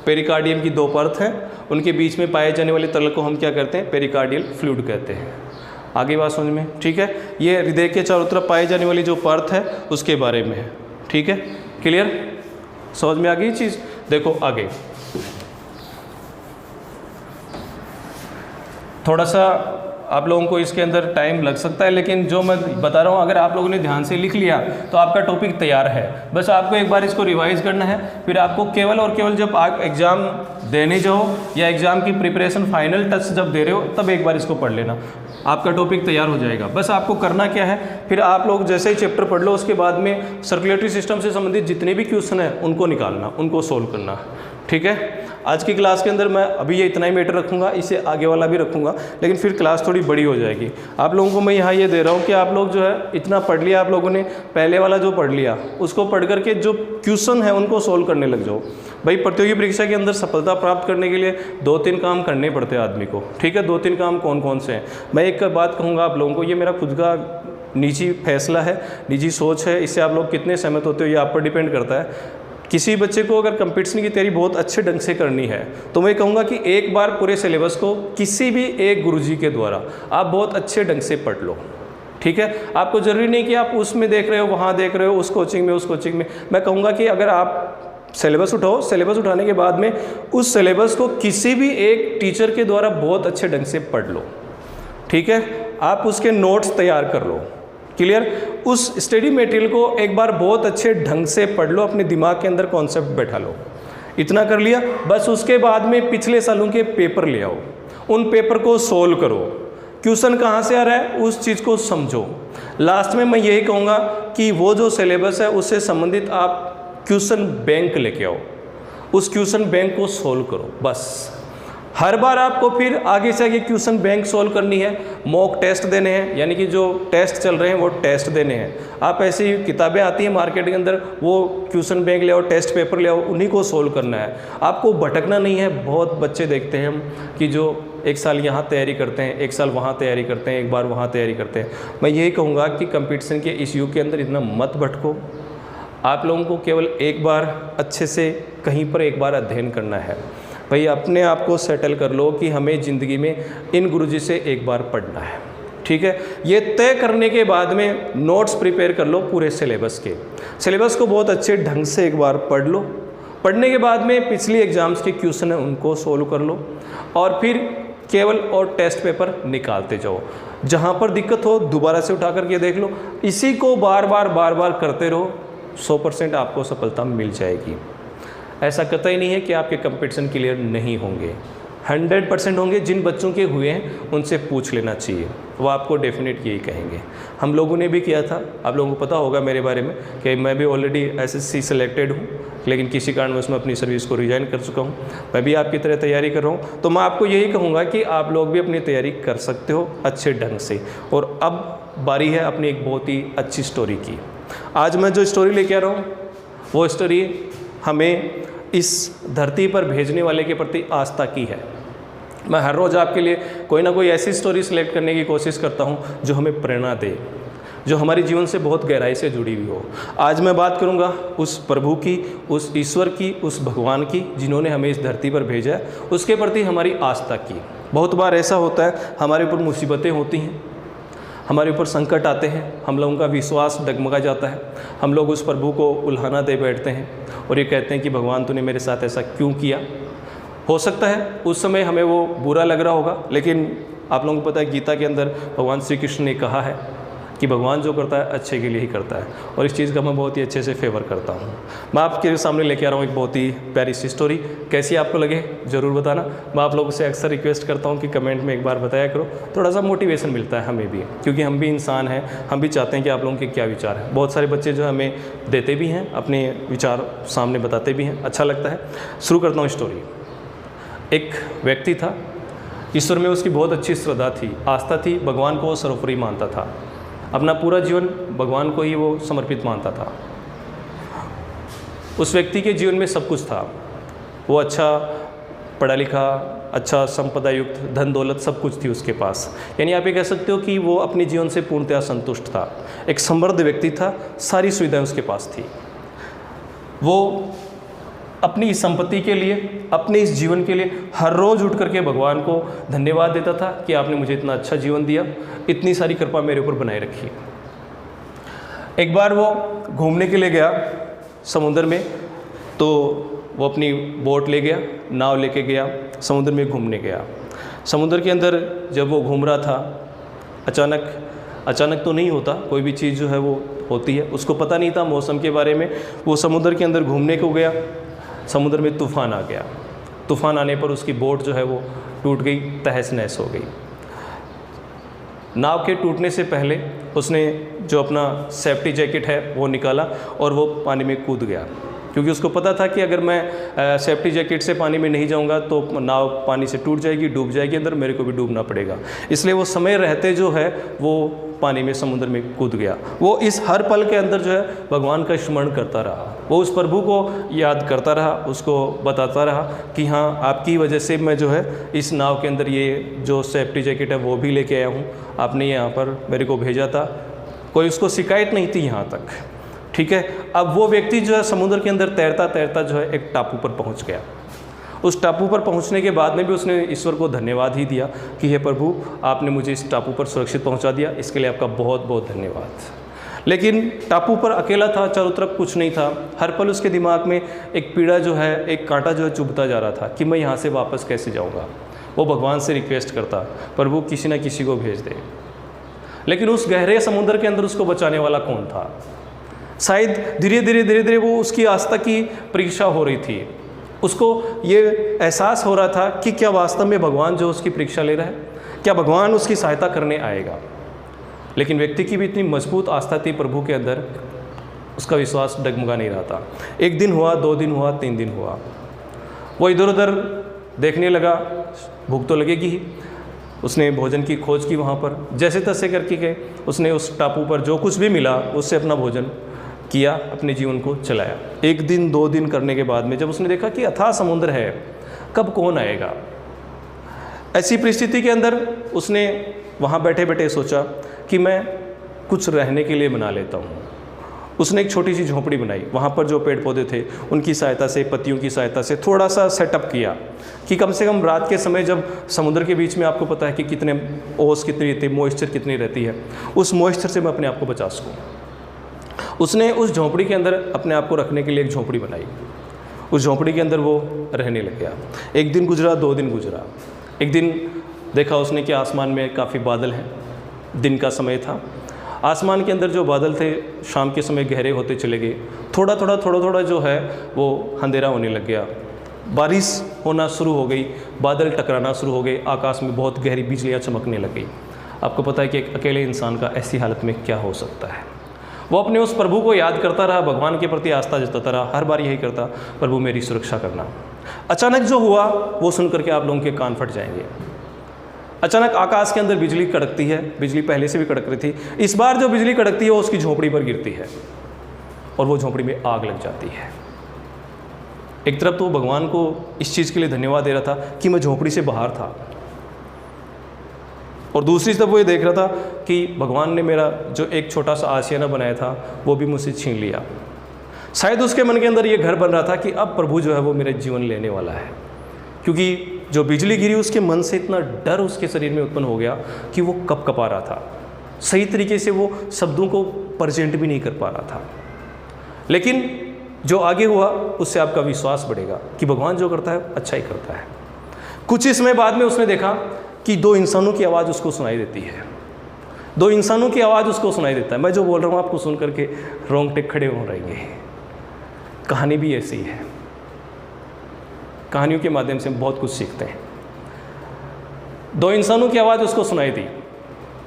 पेरिकार्डियम की दो परत हैं उनके बीच में पाए जाने वाले तरल को हम क्या कहते हैं, पेरिकार्डियल फ्लूइड कहते हैं। आगे बात समझ में, ठीक है। ये हृदय के चारों तरफ पाई जाने वाली जो परत है उसके बारे में है। ठीक है, क्लियर, समझ में आ गई चीज़। देखो आगे थोड़ा सा आप लोगों को इसके अंदर टाइम लग सकता है, लेकिन जो मैं बता रहा हूँ अगर आप लोगों ने ध्यान से लिख लिया तो आपका टॉपिक तैयार है। बस आपको एक बार इसको रिवाइज करना है, फिर आपको केवल और केवल जब आप एग्ज़ाम देने जाओ या एग्ज़ाम की प्रिपरेशन फाइनल टच जब दे रहे हो तब एक बार इसको पढ़ लेना, आपका टॉपिक तैयार हो जाएगा। बस आपको करना क्या है, फिर आप लोग जैसे ही चैप्टर पढ़ लो उसके बाद में सर्कुलेटरी सिस्टम से संबंधित जितने भी क्वेश्चन हैं उनको निकालना, उनको सोल्व करना। ठीक है, आज की क्लास के अंदर मैं अभी ये इतना ही मैटर रखूँगा, इससे आगे वाला भी रखूँगा, लेकिन फिर क्लास थोड़ी बड़ी हो जाएगी। आप लोगों को मैं यहाँ ये दे रहा हूँ कि आप लोग जो है इतना पढ़ लिया, आप लोगों ने पहले वाला जो पढ़ लिया उसको पढ़ करके जो क्वेश्चन है उनको सोल्व करने लग जाओ। भाई प्रतियोगी परीक्षा के अंदर सफलता प्राप्त करने के लिए 2-3 काम करने पड़ते हैं आदमी को। ठीक है, 2-3 काम कौन कौन से हैं, मैं एक बात कहूँगा आप लोगों को, ये मेरा खुद का निजी फैसला है, निजी सोच है, इससे आप लोग कितने सहमत होते हो ये आप पर डिपेंड करता है। किसी बच्चे को अगर कंपटीशन की तैयारी बहुत अच्छे ढंग से करनी है तो मैं कहूँगा कि एक बार पूरे सिलेबस को किसी भी एक गुरुजी के द्वारा आप बहुत अच्छे ढंग से पढ़ लो। ठीक है, आपको ज़रूरी नहीं कि आप उसमें देख रहे हो, वहाँ देख रहे हो, उस कोचिंग में, उस कोचिंग में। मैं कहूँगा कि अगर आप सिलेबस उठाओ, सिलेबस उठाने के बाद में उस सिलेबस को किसी भी एक टीचर के द्वारा बहुत अच्छे ढंग से पढ़ लो। ठीक है, आप उसके नोट्स तैयार कर लो, क्लियर, उस स्टडी मटेरियल को एक बार बहुत अच्छे ढंग से पढ़ लो, अपने दिमाग के अंदर कॉन्सेप्ट बैठा लो। इतना कर लिया, बस उसके बाद में पिछले सालों के पेपर ले आओ, उन पेपर को सोल्व करो, क्वेश्चन कहाँ से आ रहा है उस चीज़ को समझो। लास्ट में मैं यही कहूँगा कि वो जो सिलेबस है उससे संबंधित आप क्वेश्चन बैंक लेके आओ, उस क्वेश्चन बैंक को सोल्व करो। बस हर बार आपको फिर आगे से आगे क्वेश्चन बैंक सोल्व करनी है, मॉक टेस्ट देने हैं, यानी कि जो टेस्ट चल रहे हैं वो टेस्ट देने हैं। आप ऐसी किताबें आती हैं मार्केट के अंदर, वो क्वेश्चन बैंक ले आओ, टेस्ट पेपर ले आओ, उन्हीं को सोल्व करना है, आपको भटकना नहीं है। बहुत बच्चे देखते हैं हम कि जो एक साल यहाँ तैयारी करते हैं, एक साल वहाँ तैयारी करते हैं, एक बार वहाँ तैयारी करते हैं। मैं यही कहूँगा कि कंपटीशन के इस युग के अंदर इतना मत भटको। आप लोगों को केवल एक बार अच्छे से कहीं पर एक बार अध्ययन करना है। भाई अपने आप को सेटल कर लो कि हमें ज़िंदगी में इन गुरुजी से एक बार पढ़ना है। ठीक है, ये तय करने के बाद में नोट्स प्रिपेयर कर लो पूरे सिलेबस के। सिलेबस को बहुत अच्छे ढंग से एक बार पढ़ लो, पढ़ने के बाद में पिछली एग्ज़ाम्स के क्वेश्चन हैं उनको सोल्व कर लो, और फिर केवल और टेस्ट पेपर निकालते जाओ। जहाँ पर दिक्कत हो दोबारा से उठा करके देख लो, इसी को बार बार करते रहो, 100% आपको सफलता मिल जाएगी। ऐसा कतई नहीं है कि आपके कंपटीशन क्लियर नहीं होंगे, 100% होंगे। जिन बच्चों के हुए हैं उनसे पूछ लेना चाहिए, वो आपको डेफिनेट यही कहेंगे। हम लोगों ने भी किया था, आप लोगों को पता होगा मेरे बारे में कि मैं भी ऑलरेडी SSC सेलेक्टेड हूँ, लेकिन किसी कारणवश मैं अपनी सर्विस को रिजाइन कर चुका हूँ। मैं भी आपकी तरह तैयारी कर रहा हूँ, तो मैं आपको यही कहूँगा कि आप लोग भी अपनी तैयारी कर सकते हो अच्छे ढंग से। और अब बारी है अपनी एक बहुत ही अच्छी स्टोरी की। आज मैं जो स्टोरी लेके आ रहा हूँ वो स्टोरी हमें इस धरती पर भेजने वाले के प्रति आस्था की है। मैं हर रोज़ आपके लिए कोई ना कोई ऐसी स्टोरी सिलेक्ट करने की कोशिश करता हूँ जो हमें प्रेरणा दे, जो हमारे जीवन से बहुत गहराई से जुड़ी हुई हो। आज मैं बात करूँगा उस प्रभु की, उस ईश्वर की, उस भगवान की जिन्होंने हमें इस धरती पर भेजा है, उसके प्रति हमारी आस्था की। बहुत बार ऐसा होता है हमारे ऊपर मुसीबतें होती हैं, हमारे ऊपर संकट आते हैं, हम लोगों का विश्वास डगमगा जाता है, हम लोग उस प्रभु को उल्हाना दे बैठते हैं और ये कहते हैं कि भगवान तूने मेरे साथ ऐसा क्यों किया। हो सकता है उस समय हमें वो बुरा लग रहा होगा, लेकिन आप लोगों को पता है गीता के अंदर भगवान श्री कृष्ण ने कहा है कि भगवान जो करता है अच्छे के लिए ही करता है, और इस चीज़ का मैं बहुत ही अच्छे से फेवर करता हूँ। मैं आपके सामने लेके आ रहा हूँ एक बहुत ही प्यारी सी स्टोरी। कैसी आपको लगे ज़रूर बताना। मैं आप लोगों से अक्सर रिक्वेस्ट करता हूँ कि कमेंट में एक बार बताया करो, थोड़ा सा मोटिवेशन मिलता है हमें भी, क्योंकि हम भी इंसान हैं, हम भी चाहते हैं कि आप लोगों के क्या विचार हैं। बहुत सारे बच्चे जो हमें देते भी हैं, अपने विचार सामने बताते भी हैं, अच्छा लगता है। शुरू करता हूँ स्टोरी। एक व्यक्ति था, ईश्वर में उसकी बहुत अच्छी श्रद्धा थी, आस्था थी, भगवान को वो सर्वोपरि मानता था, अपना पूरा जीवन भगवान को ही वो समर्पित मानता था। उस व्यक्ति के जीवन में सब कुछ था, वो अच्छा पढ़ा लिखा, अच्छा संपदा युक्त, धन दौलत सब कुछ थी उसके पास। यानी आप ये कह सकते हो कि वो अपने जीवन से पूर्णतया संतुष्ट था, एक समृद्ध व्यक्ति था, सारी सुविधाएं उसके पास थी। वो अपनी इस संपत्ति के लिए, अपने इस जीवन के लिए हर रोज़ उठ करके भगवान को धन्यवाद देता था कि आपने मुझे इतना अच्छा जीवन दिया, इतनी सारी कृपा मेरे ऊपर बनाए रखी। एक बार वो घूमने के लिए गया समुद्र में, तो वो अपनी बोट ले गया, नाव लेके गया, समुद्र में घूमने गया। समुद्र के अंदर जब वो घूम रहा था, अचानक तो नहीं होता, कोई भी चीज़ जो है वो होती है, उसको पता नहीं था मौसम के बारे में। वो समुद्र के अंदर घूमने को गया, समुद्र में तूफ़ान आ गया। तूफ़ान आने पर उसकी बोट जो है वो टूट गई, तहस नहस हो गई। नाव के टूटने से पहले उसने जो अपना सेफ्टी जैकेट है वो निकाला और वो पानी में कूद गया, क्योंकि उसको पता था कि अगर मैं सेफ्टी जैकेट से पानी में नहीं जाऊंगा तो नाव पानी से टूट जाएगी, डूब जाएगी अंदर, मेरे को भी डूबना पड़ेगा। इसलिए वो समय रहते जो है वो पानी में, समुद्र में कूद गया। वो इस हर पल के अंदर जो है भगवान का स्मरण करता रहा, वो उस प्रभु को याद करता रहा, उसको बताता रहा कि हाँ, आपकी वजह से मैं जो है इस नाव के अंदर ये जो सेफ्टी जैकेट है वो भी लेके आया हूँ, आपने यहाँ पर मेरे को भेजा था। कोई उसको शिकायत नहीं थी यहाँ तक, ठीक है। अब वो व्यक्ति जो है समुद्र के अंदर तैरता तैरता जो है एक टापू पर पहुँच गया। उस टापू पर पहुंचने के बाद में भी उसने ईश्वर को धन्यवाद ही दिया कि हे प्रभु, आपने मुझे इस टापू पर सुरक्षित पहुंचा दिया, इसके लिए आपका बहुत बहुत धन्यवाद। लेकिन टापू पर अकेला था, चारों तरफ कुछ नहीं था। हर पल उसके दिमाग में एक पीड़ा जो है, एक कांटा जो है चुभता जा रहा था कि मैं यहाँ से वापस कैसे जाऊँगा। वो भगवान से रिक्वेस्ट करता, प्रभु किसी न किसी को भेज दे। लेकिन उस गहरे समुद्र के अंदर उसको बचाने वाला कौन था? शायद धीरे धीरे वो उसकी आस्था की परीक्षा हो रही थी। उसको ये एहसास हो रहा था कि क्या वास्तव में भगवान जो उसकी परीक्षा ले रहा है, क्या भगवान उसकी सहायता करने आएगा। लेकिन व्यक्ति की भी इतनी मजबूत आस्था थी प्रभु के अंदर, उसका विश्वास डगमगा नहीं रहा था। एक दिन हुआ, 2 दिन हुआ, 3 दिन हुआ, वो इधर उधर देखने लगा, भूख तो लगेगी ही। उसने भोजन की खोज की वहाँ पर, जैसे तैसे करके गए, उसने उस टापू पर जो कुछ भी मिला उससे अपना भोजन किया, अपने जीवन को चलाया। 1 दिन 2 दिन करने के बाद में जब उसने देखा कि अथाह समुद्र है, कब कौन आएगा, ऐसी परिस्थिति के अंदर उसने वहाँ बैठे बैठे सोचा कि मैं कुछ रहने के लिए बना लेता हूँ। उसने एक छोटी सी झोंपड़ी बनाई, वहाँ पर जो पेड़ पौधे थे उनकी सहायता से, पत्तियों की सहायता से थोड़ा सा सेटअप किया कि कम से कम रात के समय जब समुद्र के बीच में, आपको पता है कि कितने ओस कितनी रहती है, मॉइस्चर कितनी रहती है, उस मॉइस्चर से मैं अपने आप को बचा सकूँ। उसने उस झोंपड़ी के अंदर अपने आप को रखने के लिए एक झोंपड़ी बनाई। उस झोंपड़ी के अंदर वो रहने लग गया। 1 दिन गुजरा, 2 दिन गुजरा। एक दिन देखा उसने कि आसमान में काफ़ी बादल हैं, दिन का समय था। आसमान के अंदर जो बादल थे शाम के समय गहरे होते चले गए, थोड़ा थोड़ा जो है वो अंधेरा होने लग गया, बारिश होना शुरू हो गई, बादल टकराना शुरू हो गए, आकाश में बहुत गहरी बिजलियाँ चमकने लग गई। आपको पता है कि एक अकेले इंसान का ऐसी हालत में क्या हो सकता है। वो अपने उस प्रभु को याद करता रहा, भगवान के प्रति आस्था जताता रहा, हर बार यही करता, प्रभु मेरी सुरक्षा करना। अचानक जो हुआ वो सुन करके आप लोगों के कान फट जाएंगे। अचानक आकाश के अंदर बिजली कड़कती है, बिजली पहले से भी कड़क रही थी, इस बार जो बिजली कड़कती है वो उसकी झोपड़ी पर गिरती है और वो झोपड़ी में आग लग जाती है। एक तरफ तो भगवान को इस चीज़ के लिए धन्यवाद दे रहा था कि मैं झोपड़ी से बाहर था, और दूसरी तरफ वो ये देख रहा था कि भगवान ने मेरा जो एक छोटा सा आशियाना बनाया था वो भी मुझसे छीन लिया। शायद उसके मन के अंदर ये घर बन रहा था कि अब प्रभु जो है वो मेरा जीवन लेने वाला है, क्योंकि जो बिजली गिरी उसके मन से इतना डर उसके शरीर में उत्पन्न हो गया कि वो कँपा रहा था, सही तरीके से वो शब्दों को प्रेजेंट भी नहीं कर पा रहा था। लेकिन जो आगे हुआ उससे आपका विश्वास बढ़ेगा कि भगवान जो करता है अच्छा ही करता है। कुछ ही समय बाद में उसने देखा कि दो इंसानों की आवाज़ उसको सुनाई देती है, दो इंसानों की आवाज़ उसको सुनाई देता है। मैं जो बोल रहा हूँ आपको सुन करके रोंगटे खड़े हो रहेंगे। कहानी भी ऐसी है, कहानियों के माध्यम से हम बहुत कुछ सीखते हैं। दो इंसानों की आवाज़ उसको सुनाई दी,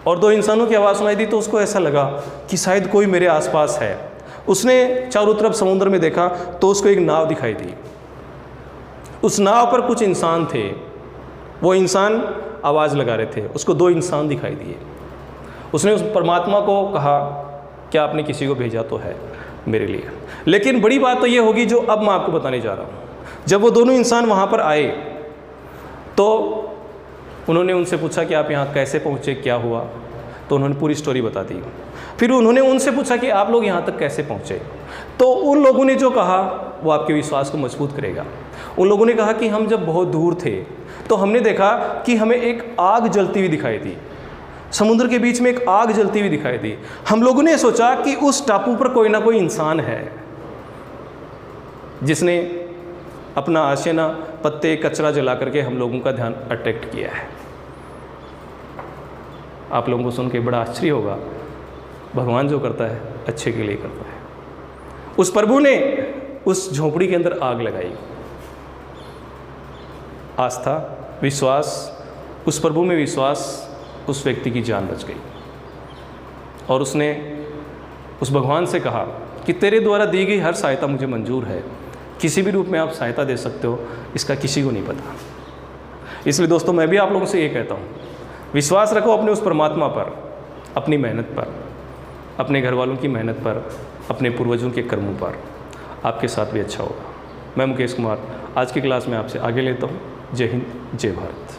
और दो इंसानों की आवाज़ सुनाई दी तो उसको ऐसा लगा कि शायद कोई मेरे आसपास है। उसने चारों तरफ समुद्र में देखा तो उसको एक नाव दिखाई दी। उस नाव पर कुछ इंसान थे, वो इंसान आवाज़ लगा रहे थे, उसको दो इंसान दिखाई दिए। उसने उस परमात्मा को कहा क्या आपने किसी को भेजा तो है मेरे लिए। लेकिन बड़ी बात तो ये होगी जो अब मैं आपको बताने जा रहा हूँ। जब वो दोनों इंसान वहाँ पर आए तो उन्होंने उनसे पूछा कि आप यहाँ कैसे पहुँचे, क्या हुआ, तो उन्होंने पूरी स्टोरी बता दी। फिर उन्होंने उनसे पूछा कि आप लोग यहाँ तक कैसे पहुँचे, तो उन लोगों ने जो कहा वो आपके विश्वास को मजबूत करेगा। उन लोगों ने कहा कि हम जब बहुत दूर थे तो हमने देखा कि हमें एक आग जलती हुई दिखाई दी, समुद्र के बीच में एक आग जलती हुई दिखाई दी। हम लोगों ने सोचा कि उस टापू पर कोई ना कोई इंसान है जिसने अपना आशियाना, पत्ते, कचरा जला करके हम लोगों का ध्यान अट्रैक्ट किया है। आप लोगों को सुन के बड़ा आश्चर्य होगा, भगवान जो करता है अच्छे के लिए करता है। उस प्रभु ने उस झोपड़ी के अंदर आग लगाई। आस्था, विश्वास, उस प्रभु में विश्वास, उस व्यक्ति की जान बच गई। और उसने उस भगवान से कहा कि तेरे द्वारा दी गई हर सहायता मुझे मंजूर है, किसी भी रूप में आप सहायता दे सकते हो, इसका किसी को नहीं पता। इसलिए दोस्तों मैं भी आप लोगों से ये कहता हूँ, विश्वास रखो अपने उस परमात्मा पर, अपनी मेहनत पर, अपने घर वालों की मेहनत पर, अपने पूर्वजों के कर्मों पर, आपके साथ भी अच्छा होगा। मैं मुकेश कुमार आज की क्लास में आपसे आगे लेता हूँ। जय हिंद, जय भारत।